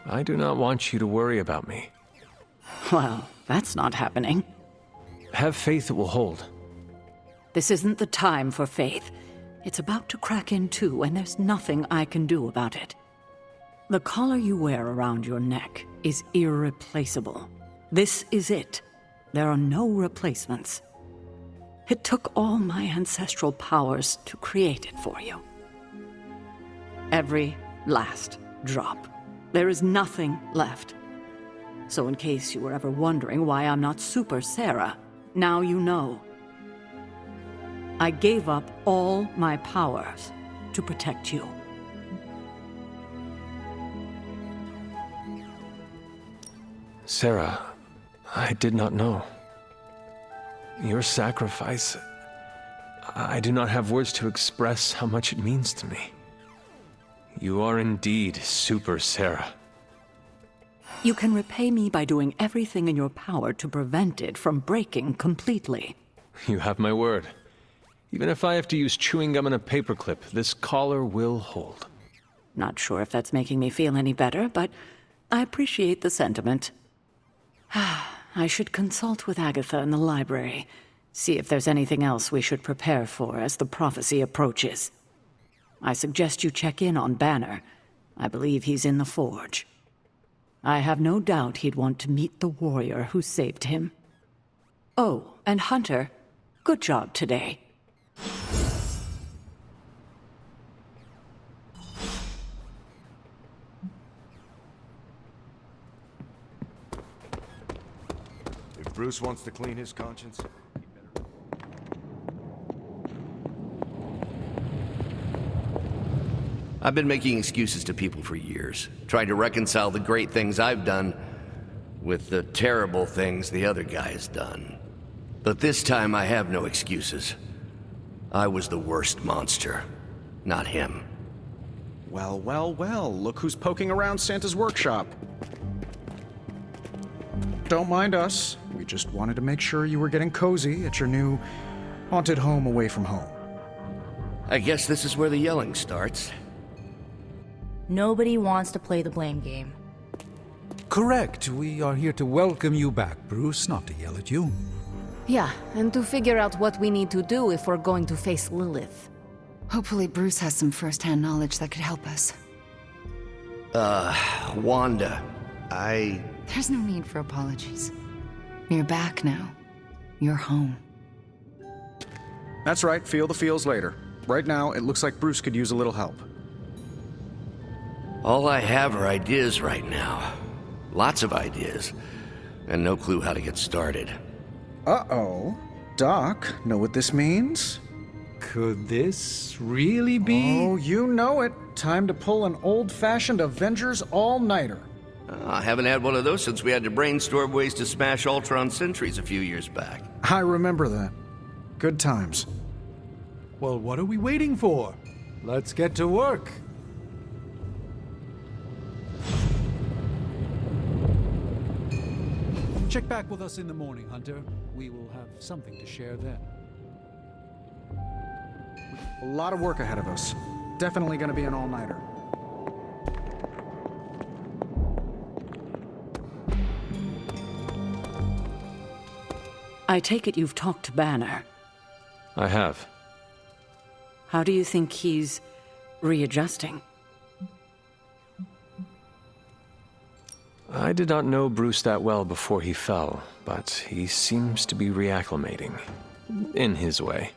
I do not want you to worry about me. Well, that's not happening. Have faith it will hold. This isn't the time for faith. It's about to crack in too, and there's nothing I can do about it. The collar you wear around your neck is irreplaceable. This is it. There are no replacements. It took all my ancestral powers to create it for you. Every last drop. There is nothing left. So in case you were ever wondering why I'm not Super Sarah, now you know. I gave up all my powers to protect you. Sarah, I did not know. Your sacrifice... I do not have words to express how much it means to me. You are indeed Super Sarah. You can repay me by doing everything in your power to prevent it from breaking completely. You have my word. Even if I have to use chewing gum and a paperclip, this collar will hold. Not sure if that's making me feel any better, but I appreciate the sentiment. I should consult with Agatha in the library, see if there's anything else we should prepare for as the prophecy approaches. I suggest you check in on Banner. I believe he's in the forge. I have no doubt he'd want to meet the warrior who saved him. Oh, and Hunter, good job today. If Bruce wants to clean his conscience, I've been making excuses to people for years, trying to reconcile the great things I've done with the terrible things the other guy has done. But this time I have no excuses. I was the worst monster, not him. Well, well, well, look who's poking around Santa's workshop. Don't mind us. We just wanted to make sure you were getting cozy at your new haunted home away from home. I guess this is where the yelling starts. Nobody wants to play the blame game. Correct. We are here to welcome you back, Bruce, not to yell at you. Yeah, and to figure out what we need to do if we're going to face Lilith. Hopefully Bruce has some first-hand knowledge that could help us. Wanda, There's no need for apologies. You're back now. You're home. That's right, feel the feels later. Right now, it looks like Bruce could use a little help. All I have are ideas right now. Lots of ideas. And no clue how to get started. Uh-oh. Doc, know what this means? Could this really be? Oh, you know it. Time to pull an old-fashioned Avengers all-nighter. I haven't had one of those since we had to brainstorm ways to smash Ultron sentries a few years back. I remember that. Good times. Well, what are we waiting for? Let's get to work. Check back with us in the morning, Hunter. We will have something to share then. A lot of work ahead of us. Definitely gonna be an all-nighter. I take it you've talked to Banner. I have. How do you think he's readjusting? I did not know Bruce that well before he fell, but he seems to be reacclimating. In his way.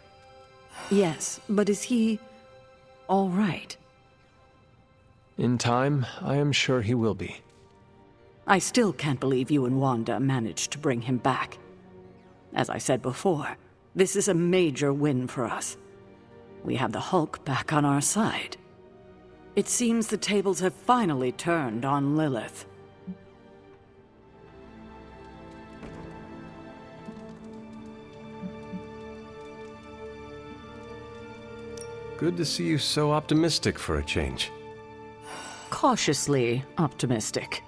Yes, but is he all right? In time, I am sure he will be. I still can't believe you and Wanda managed to bring him back. As I said before, this is a major win for us. We have the Hulk back on our side. It seems the tables have finally turned on Lilith. Good to see you so optimistic for a change. Cautiously optimistic.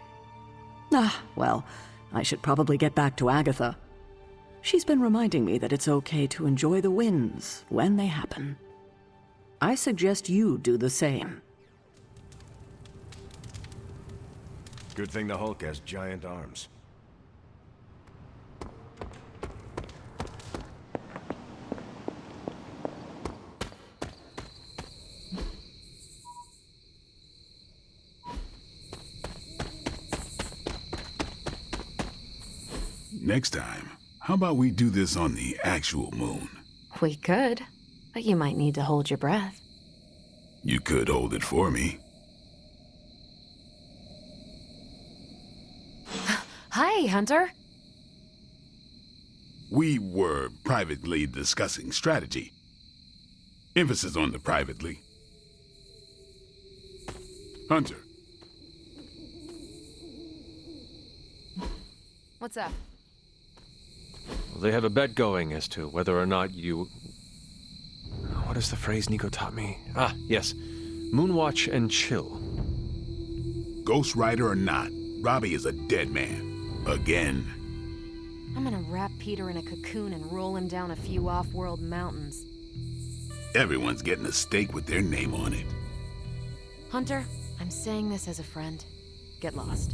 Well, I should probably get back to Agatha. She's been reminding me that it's okay to enjoy the wins when they happen. I suggest you do the same. Good thing the Hulk has giant arms. Next time, how about we do this on the actual moon? We could, but you might need to hold your breath. You could hold it for me. Hi, Hunter. We were privately discussing strategy. Emphasis on the privately. Hunter. What's up? They have a bet going as to whether or not you... What is the phrase Nico taught me? Ah, yes. Moonwatch and chill. Ghost Rider or not, Robbie is a dead man. Again. I'm gonna wrap Peter in a cocoon and roll him down a few off-world mountains. Everyone's getting a stake with their name on it. Hunter, I'm saying this as a friend. Get lost.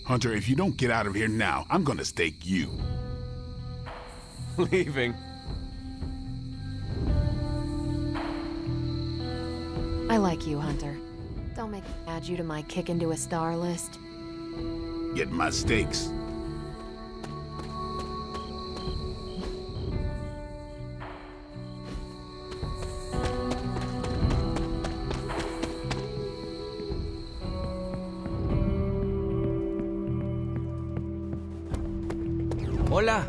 Hunter, if you don't get out of here now, I'm gonna stake you. Leaving. I like you, Hunter. Don't make me add you to my kick into a star list. Get my stakes. Hola.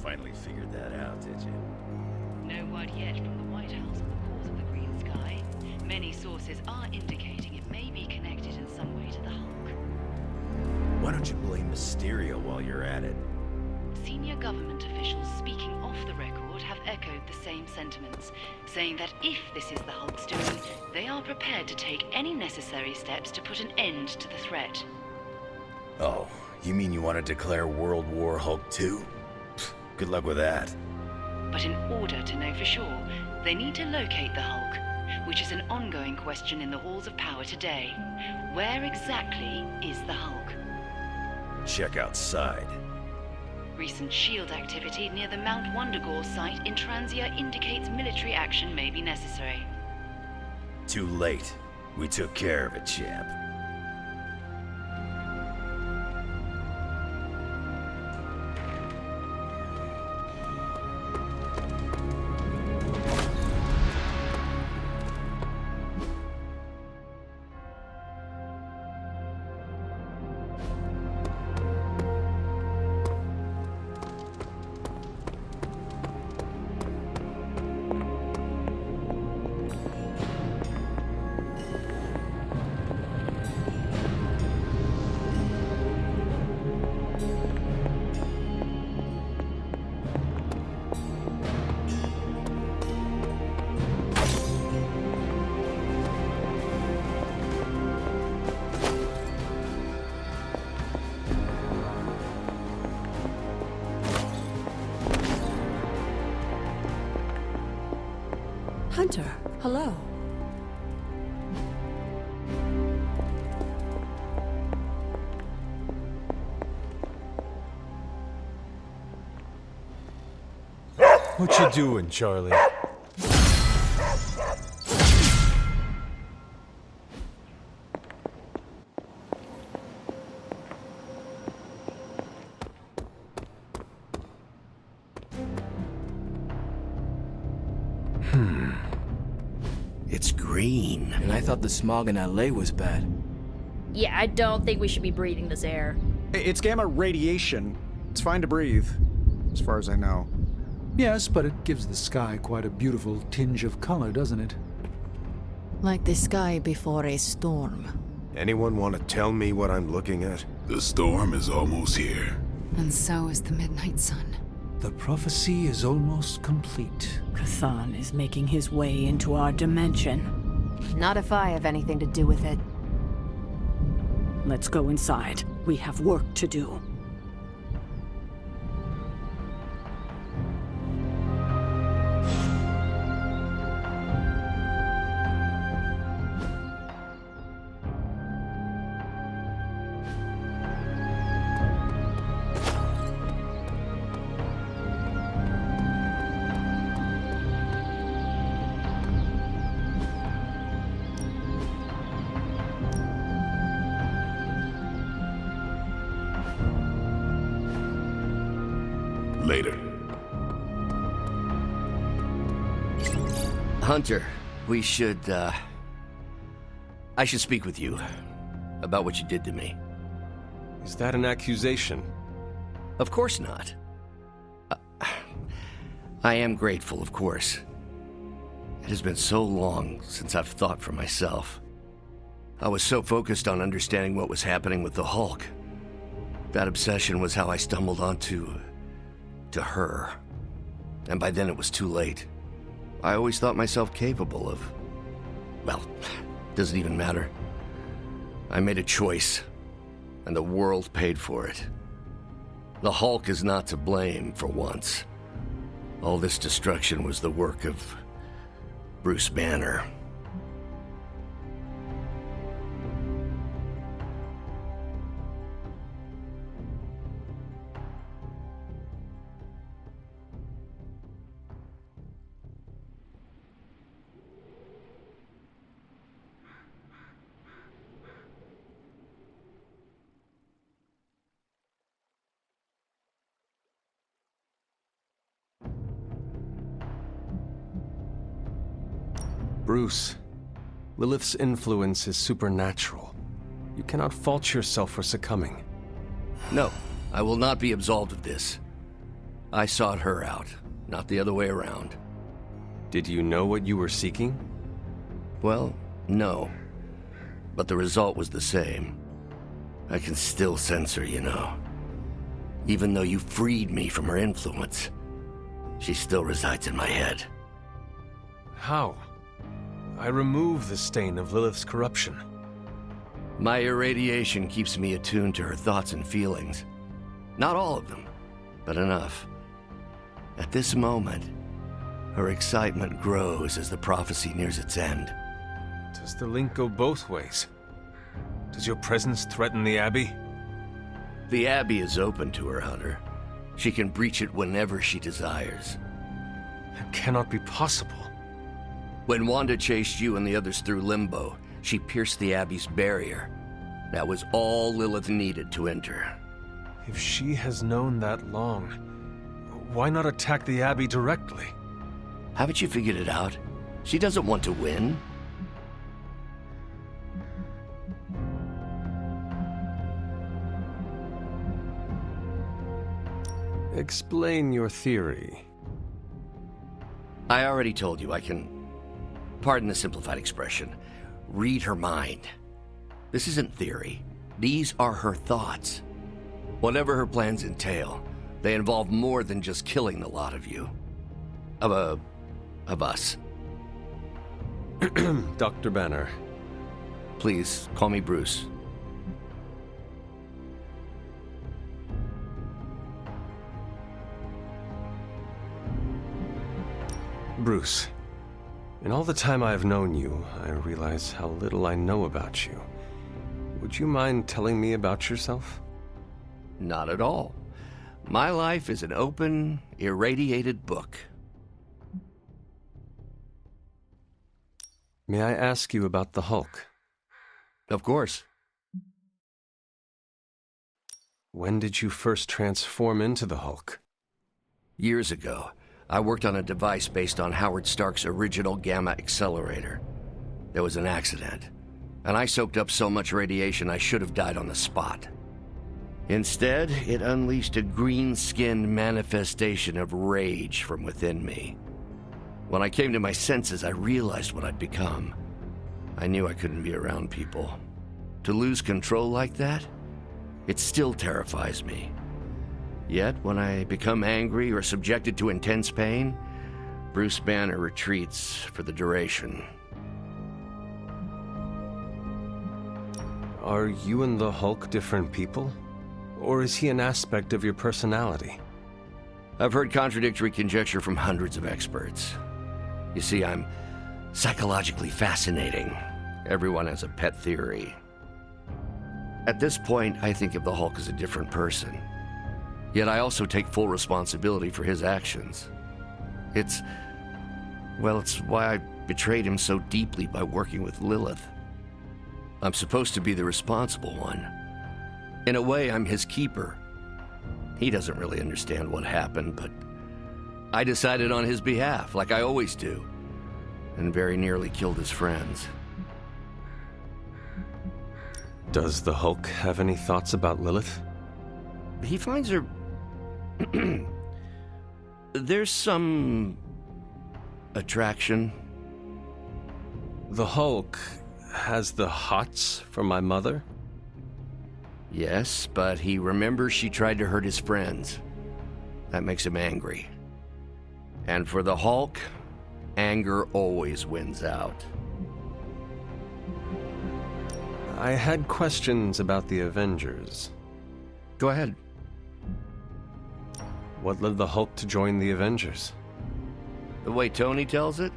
Finally figured that out, did you? No word yet from the White House on the cause of the green sky. Many sources are indicating it may be connected in some way to the Hulk. Why don't you blame Mysterio while you're at it? Senior government officials speaking off the record have echoed the same sentiments, saying that if this is the Hulk's doing, they are prepared to take any necessary steps to put an end to the threat. Oh, you mean you want to declare World War Hulk 2? Good luck with that. But in order to know for sure, they need to locate the Hulk, which is an ongoing question in the halls of power today. Where exactly is the Hulk? Check outside. Recent SHIELD activity near the Mount Wundagore site in Transia indicates military action may be necessary. Too late. We took care of it, champ. Hello. What you doing, Charlie? It's green. And I thought the smog in LA was bad. Yeah, I don't think we should be breathing this air. It's gamma radiation. It's fine to breathe, as far as I know. Yes, but it gives the sky quite a beautiful tinge of color, doesn't it? Like the sky before a storm. Anyone want to tell me what I'm looking at? The storm is almost here. And so is the midnight sun. The prophecy is almost complete. Cthon is making his way into our dimension. Not if I have anything to do with it. Let's go inside. We have work to do. Later. Hunter, we should, I should speak with you about what you did to me. Is that an accusation? Of course not. I am grateful, of course. It has been so long since I've thought for myself. I was so focused on understanding what was happening with the Hulk. That obsession was how I stumbled onto her. And by then it was too late. I always thought myself capable of... well, doesn't even matter. I made a choice, and the world paid for it. The Hulk is not to blame for once. All this destruction was the work of Bruce Banner. Bruce, Lilith's influence is supernatural. You cannot fault yourself for succumbing. No, I will not be absolved of this. I sought her out, not the other way around. Did you know what you were seeking? Well, no. But the result was the same. I can still sense her, you know. Even though you freed me from her influence, she still resides in my head. How? I remove the stain of Lilith's corruption. My irradiation keeps me attuned to her thoughts and feelings. Not all of them, but enough. At this moment, her excitement grows as the prophecy nears its end. Does the link go both ways? Does your presence threaten the Abbey? The Abbey is open to her, Hunter. She can breach it whenever she desires. It cannot be possible. When Wanda chased you and the others through Limbo, she pierced the Abbey's barrier. That was all Lilith needed to enter. If she has known that long, why not attack the Abbey directly? Haven't you figured it out? She doesn't want to win. Explain your theory. I already told you I can, pardon the simplified expression, read her mind. This isn't theory. These are her thoughts. Whatever her plans entail, they involve more than just killing the lot of you. Of us. Dr. Banner. Please, call me Bruce. Bruce, In all the time I've known you, I realize how little I know about you. Would you mind telling me about yourself? Not at all. My life is an open, irradiated book. May I ask you about the Hulk? Of course. When did you first transform into the Hulk? Years ago, I worked on a device based on Howard Stark's original gamma accelerator. There was an accident, and I soaked up so much radiation I should have died on the spot. Instead, it unleashed a green-skinned manifestation of rage from within me. When I came to my senses, I realized what I'd become. I knew I couldn't be around people. To lose control like that, it still terrifies me. Yet, when I become angry or subjected to intense pain, Bruce Banner retreats for the duration. Are you and the Hulk different people? Or is he an aspect of your personality? I've heard contradictory conjecture from hundreds of experts. You see, I'm psychologically fascinating. Everyone has a pet theory. At this point, I think of the Hulk as a different person. Yet I also take full responsibility for his actions. It's why I betrayed him so deeply by working with Lilith. I'm supposed to be the responsible one. In a way, I'm his keeper. He doesn't really understand what happened, but I decided on his behalf, like I always do, and very nearly killed his friends. Does the Hulk have any thoughts about Lilith? He finds her... There's some... attraction. The Hulk has the hots for my mother? Yes, but he remembers she tried to hurt his friends. That makes him angry. And for the Hulk, anger always wins out. I had questions about the Avengers. Go ahead. What led the Hulk to join the Avengers? The way Tony tells it,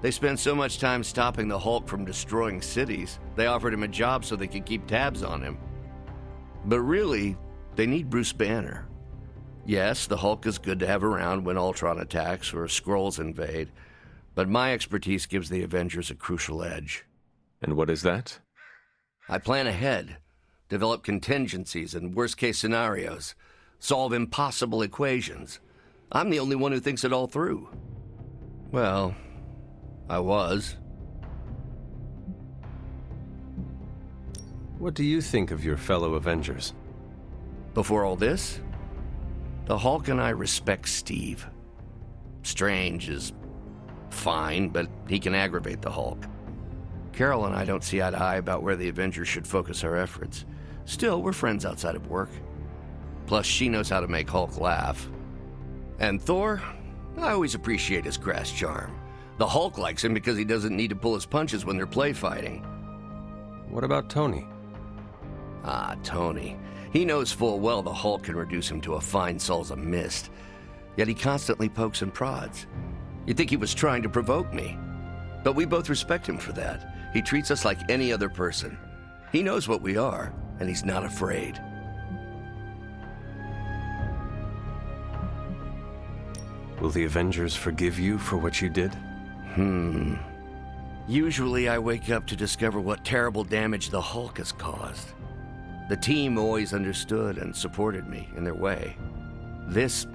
they spent so much time stopping the Hulk from destroying cities, they offered him a job so they could keep tabs on him. But really, they need Bruce Banner. Yes, the Hulk is good to have around when Ultron attacks or Skrulls invade, but my expertise gives the Avengers a crucial edge. And what is that? I plan ahead, develop contingencies and worst-case scenarios, solve impossible equations. I'm the only one who thinks it all through. Well, I was. What do you think of your fellow Avengers? Before all this, the Hulk and I respect Steve. Strange is fine, but he can aggravate the Hulk. Carol and I don't see eye to eye about where the Avengers should focus our efforts. Still, we're friends outside of work. Plus, she knows how to make Hulk laugh. And Thor, I always appreciate his crass charm. The Hulk likes him because he doesn't need to pull his punches when they're play fighting. What about Tony? Ah, Tony. He knows full well the Hulk can reduce him to a fine salsa mist. Yet he constantly pokes and prods. You'd think he was trying to provoke me. But we both respect him for that. He treats us like any other person. He knows what we are, and he's not afraid. Will the Avengers forgive you for what you did? Usually I wake up to discover what terrible damage the Hulk has caused. The team always understood and supported me in their way. It's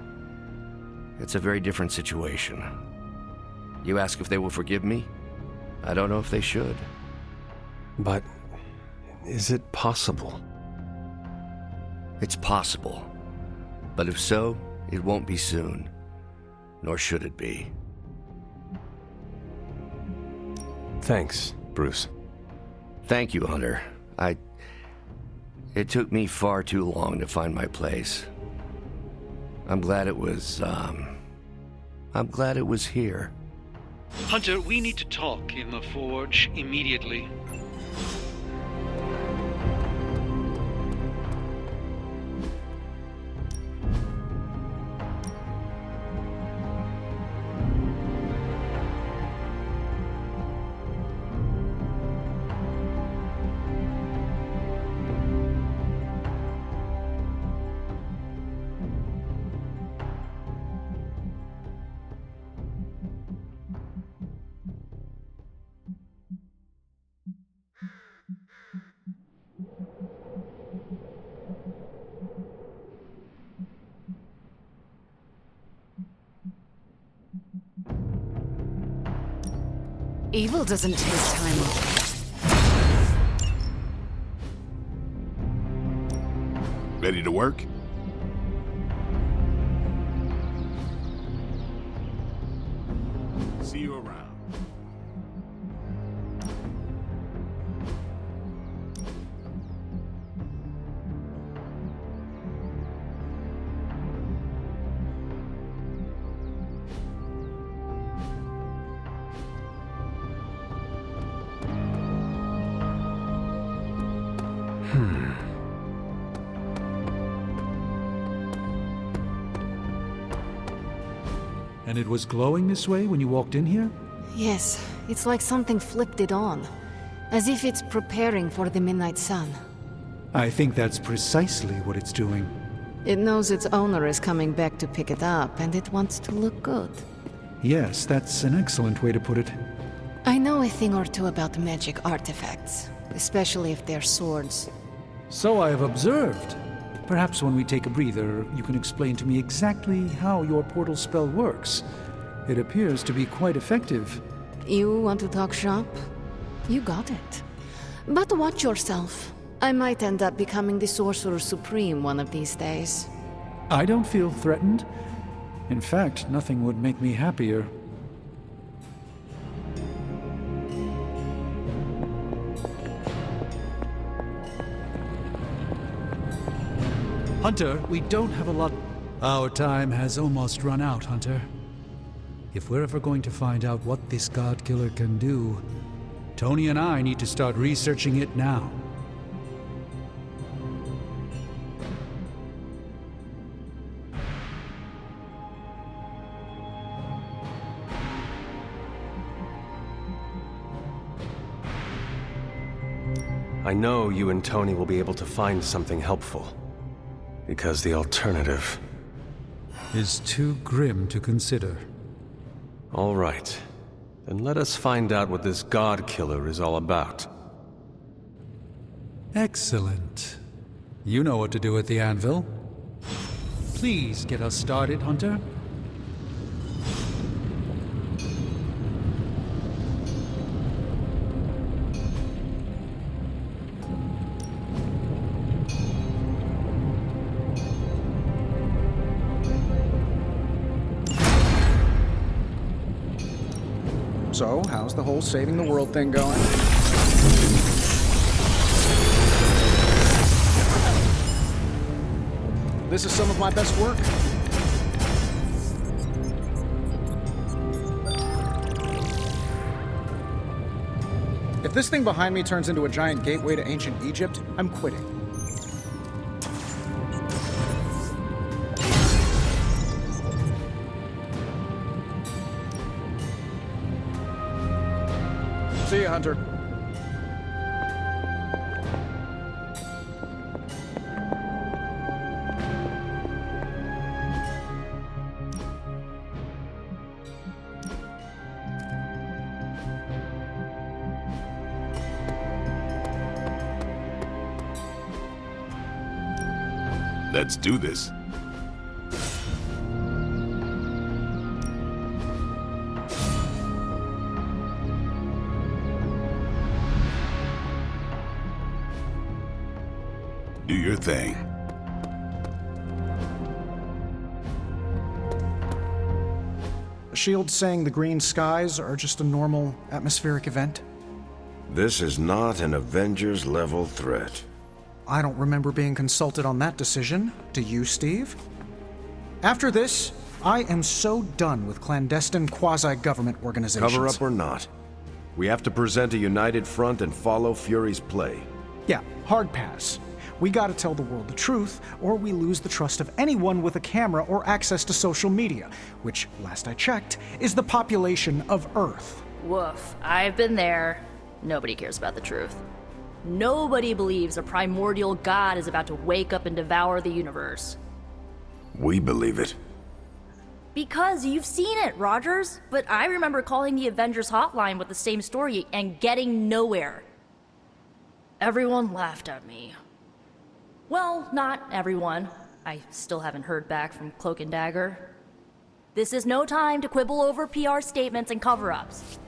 a very different situation. You ask if they will forgive me? I don't know if they should. But is it possible? It's possible. But if so, it won't be soon. Nor should it be. Thanks, Bruce. Thank you, Hunter. It took me far too long to find my place. I'm glad it was here. Hunter, we need to talk in the forge immediately. Evil doesn't take time off. Ready to work? See you around. And it was glowing this way when you walked in here? Yes, it's like something flipped it on. As if it's preparing for the midnight sun. I think that's precisely what it's doing. It knows its owner is coming back to pick it up, and it wants to look good. Yes, that's an excellent way to put it. I know a thing or two about magic artifacts, especially if they're swords. So I have observed. Perhaps when we take a breather, you can explain to me exactly how your portal spell works. It appears to be quite effective. You want to talk shop? You got it. But watch yourself. I might end up becoming the Sorcerer Supreme one of these days. I don't feel threatened. In fact, nothing would make me happier. Hunter, we don't have a lot... Our time has almost run out, Hunter. If we're ever going to find out what this God Killer can do, Tony and I need to start researching it now. I know you and Tony will be able to find something helpful. Because the alternative... is too grim to consider. All right. Then let us find out what this God Killer is all about. Excellent. You know what to do at the anvil. Please get us started, Hunter. So, how's the whole saving the world thing going? This is some of my best work. If this thing behind me turns into a giant gateway to ancient Egypt, I'm quitting. See ya, Hunter. Let's do this. Do your thing. Shield's saying the green skies are just a normal atmospheric event? This is not an Avengers-level threat. I don't remember being consulted on that decision. Do you, Steve? After this, I am so done with clandestine quasi-government organizations. Cover up or not, we have to present a united front and follow Fury's play. Yeah, hard pass. We gotta tell the world the truth, or we lose the trust of anyone with a camera or access to social media, which, last I checked, is the population of Earth. Woof. I've been there. Nobody cares about the truth. Nobody believes a primordial god is about to wake up and devour the universe. We believe it. Because you've seen it, Rogers. But I remember calling the Avengers hotline with the same story and getting nowhere. Everyone laughed at me. Well, not everyone. I still haven't heard back from Cloak and Dagger. This is no time to quibble over PR statements and cover-ups.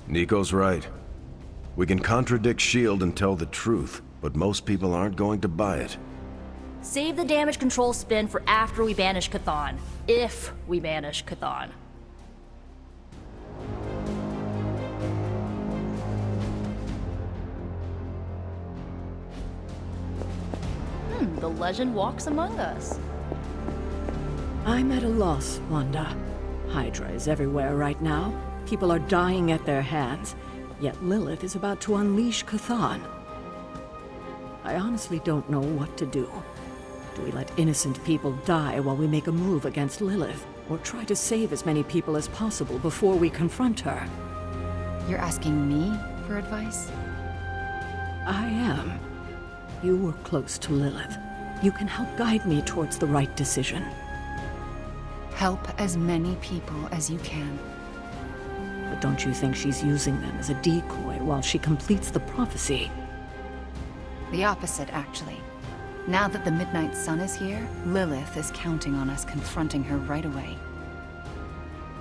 Nico's right. We can contradict S.H.I.E.L.D. and tell the truth, but most people aren't going to buy it. Save the damage control spin for after we banish Chthon. If we banish Chthon. The legend walks among us. I'm at a loss, Wanda. Hydra is everywhere right now. People are dying at their hands, yet Lilith is about to unleash Chthon. I honestly don't know what to do. Do we let innocent people die while we make a move against Lilith, or try to save as many people as possible before we confront her? You're asking me for advice? I am. You were close to Lilith. You can help guide me towards the right decision. Help as many people as you can. But don't you think she's using them as a decoy while she completes the prophecy? The opposite, actually. Now that the Midnight Sun is here, Lilith is counting on us confronting her right away.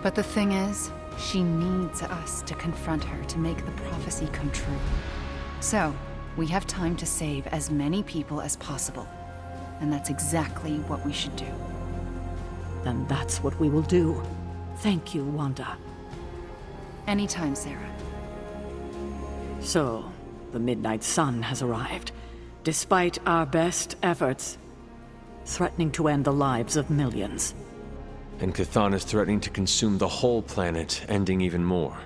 But the thing is, she needs us to confront her to make the prophecy come true. So, we have time to save as many people as possible. And that's exactly what we should do. Then that's what we will do. Thank you, Wanda. Anytime, Sarah. So, the Midnight Sun has arrived, despite our best efforts, threatening to end the lives of millions. And Chthon is threatening to consume the whole planet, ending even more.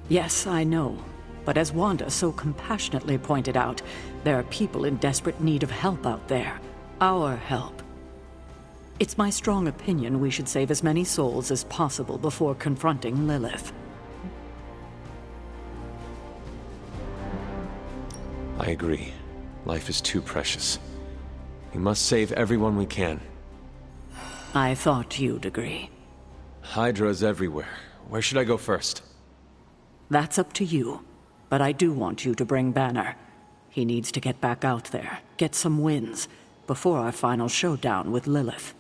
Yes, I know. But as Wanda so compassionately pointed out, there are people in desperate need of help out there. Our help. It's my strong opinion we should save as many souls as possible before confronting Lilith. I agree. Life is too precious. We must save everyone we can. I thought you'd agree. Hydra's everywhere. Where should I go first? That's up to you. But I do want you to bring Banner. He needs to get back out there, get some wins, before our final showdown with Lilith.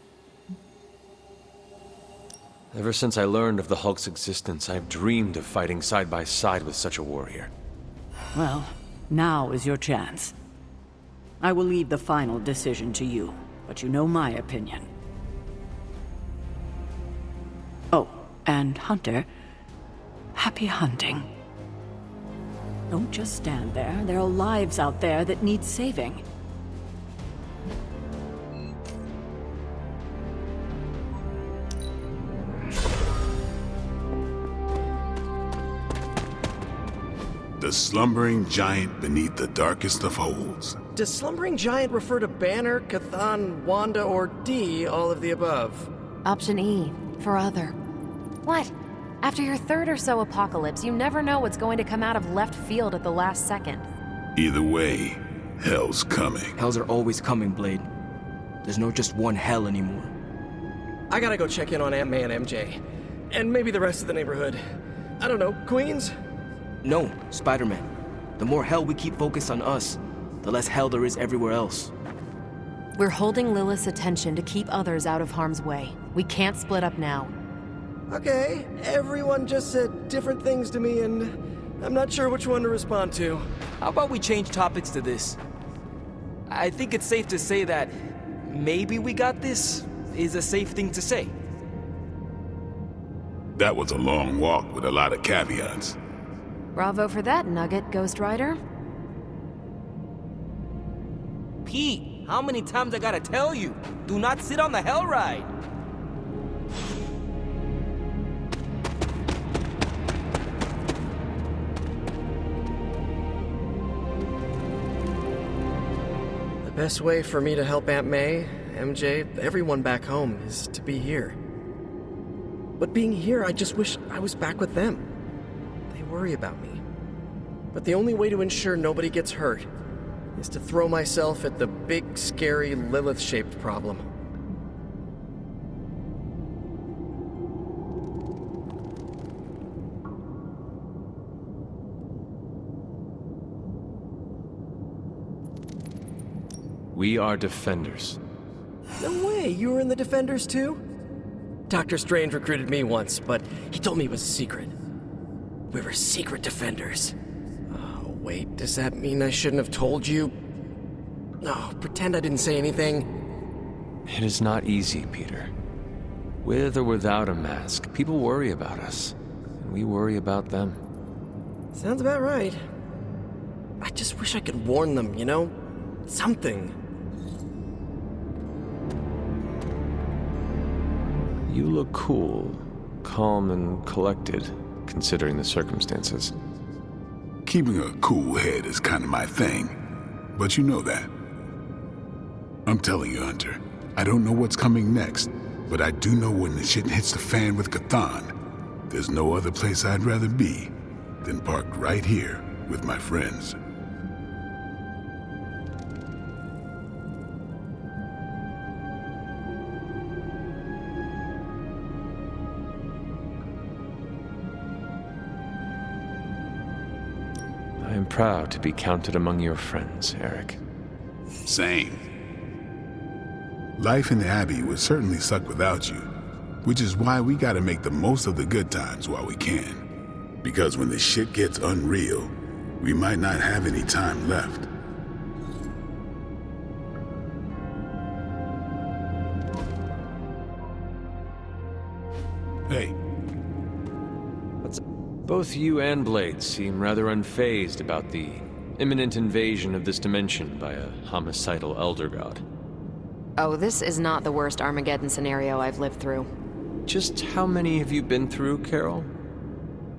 Ever since I learned of the Hulk's existence, I've dreamed of fighting side by side with such a warrior. Well, now is your chance. I will leave the final decision to you, but you know my opinion. Oh, and Hunter, happy hunting. Don't just stand there. There are lives out there that need saving. The slumbering giant beneath the darkest of holds. Does slumbering giant refer to Banner, Chthon, Wanda, or D, all of the above? Option E, for other. What? After your third or so apocalypse, you never know what's going to come out of left field at the last second. Either way, hell's coming. Hells are always coming, Blade. There's no just one hell anymore. I gotta go check in on Aunt May and MJ. And maybe the rest of the neighborhood. I don't know, Queens? No, Spider-Man. The more hell we keep focused on us, the less hell there is everywhere else. We're holding Lilith's attention to keep others out of harm's way. We can't split up now. Okay, everyone just said different things to me, and I'm not sure which one to respond to. How about we change topics to this? I think it's safe to say that maybe we got this is a safe thing to say. That was a long walk with a lot of caveats. Bravo for that nugget, Ghost Rider. Pete, how many times I gotta tell you? Do not sit on the hell ride! The best way for me to help Aunt May, MJ, everyone back home is to be here. But being here, I just wish I was back with them. They worry about me. But the only way to ensure nobody gets hurt is to throw myself at the big, scary, Lilith-shaped problem. We are defenders. No way, you were in the Defenders too? Dr. Strange recruited me once, but he told me it was a secret. We were secret defenders. Oh, wait, does that mean I shouldn't have told you? No, pretend I didn't say anything. It is not easy, Peter. With or without a mask, people worry about us, and we worry about them. Sounds about right. I just wish I could warn them, you know? Something. You look cool, calm and collected, considering the circumstances. Keeping a cool head is kind of my thing, but you know that. I'm telling you, Hunter, I don't know what's coming next, but I do know when the shit hits the fan with Cthon, there's no other place I'd rather be than parked right here with my friends. I am proud to be counted among your friends, Eric. Same. Life in the Abbey would certainly suck without you, which is why we gotta make the most of the good times while we can. Because when the shit gets unreal, we might not have any time left. Hey. What's up? Both you and Blade seem rather unfazed about the imminent invasion of this dimension by a homicidal elder god. Oh, this is not the worst Armageddon scenario I've lived through. Just how many have you been through, Carol?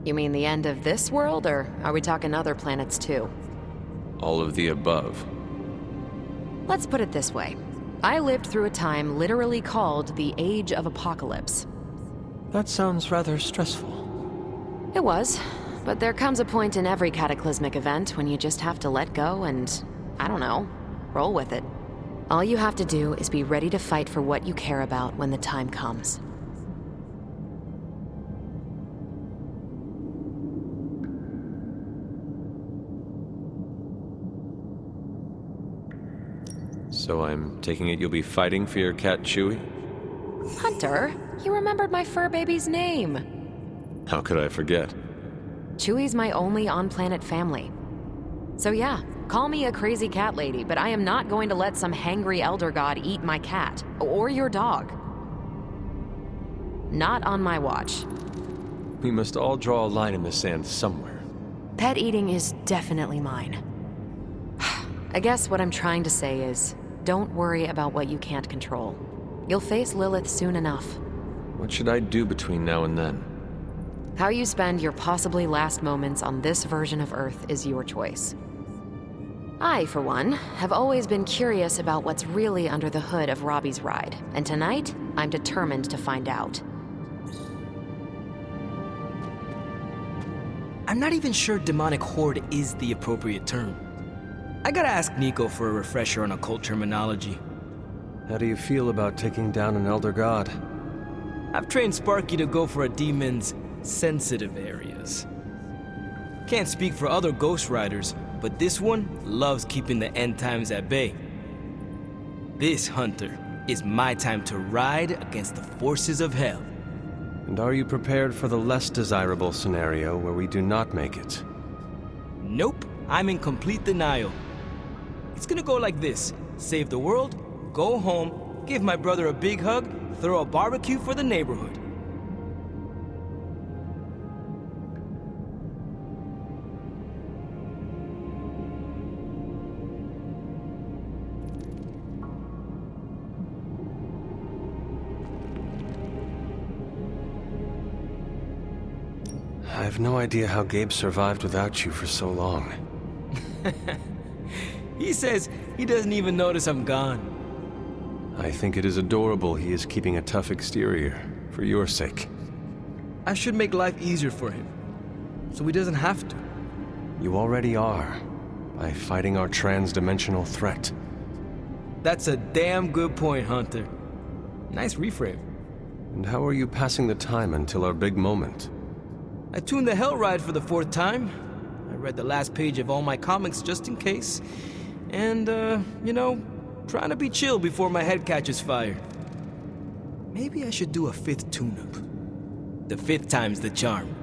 You mean the end of this world, or are we talking other planets too? All of the above. Let's put it this way. I lived through a time literally called the Age of Apocalypse. That sounds rather stressful. It was, but there comes a point in every cataclysmic event when you just have to let go and, I don't know, roll with it. All you have to do is be ready to fight for what you care about when the time comes. So I'm taking it you'll be fighting for your cat Chewie? Hunter, you remembered my fur baby's name. How could I forget? Chewie's my only on-planet family. So yeah, call me a crazy cat lady, but I am not going to let some hangry elder god eat my cat, or your dog. Not on my watch. We must all draw a line in the sand somewhere. Pet eating is definitely mine. I guess what I'm trying to say is, don't worry about what you can't control. You'll face Lilith soon enough. What should I do between now and then? How you spend your possibly last moments on this version of Earth is your choice. I, for one, have always been curious about what's really under the hood of Robbie's ride, and tonight, I'm determined to find out. I'm not even sure demonic horde is the appropriate term. I gotta ask Nico for a refresher on occult terminology. How do you feel about taking down an elder god? I've trained Sparky to go for a demon's sensitive areas. Can't speak for other Ghost Riders, but this one loves keeping the end times at bay. This, Hunter, is my time to ride against the forces of hell. And are you prepared for the less desirable scenario where we do not make it? Nope, I'm in complete denial. It's gonna go like this: save the world, go home, give my brother a big hug, throw a barbecue for the neighborhood. I have no idea how Gabe survived without you for so long. He says he doesn't even notice I'm gone. I think it is adorable he is keeping a tough exterior, for your sake. I should make life easier for him, so he doesn't have to. You already are, by fighting our trans-dimensional threat. That's a damn good point, Hunter. Nice reframe. And how are you passing the time until our big moment? I tuned the Hell Ride for the 4th time. I read the last page of all my comics just in case. And, you know, trying to be chill before my head catches fire. Maybe I should do a 5th tune-up. The 5th time's the charm.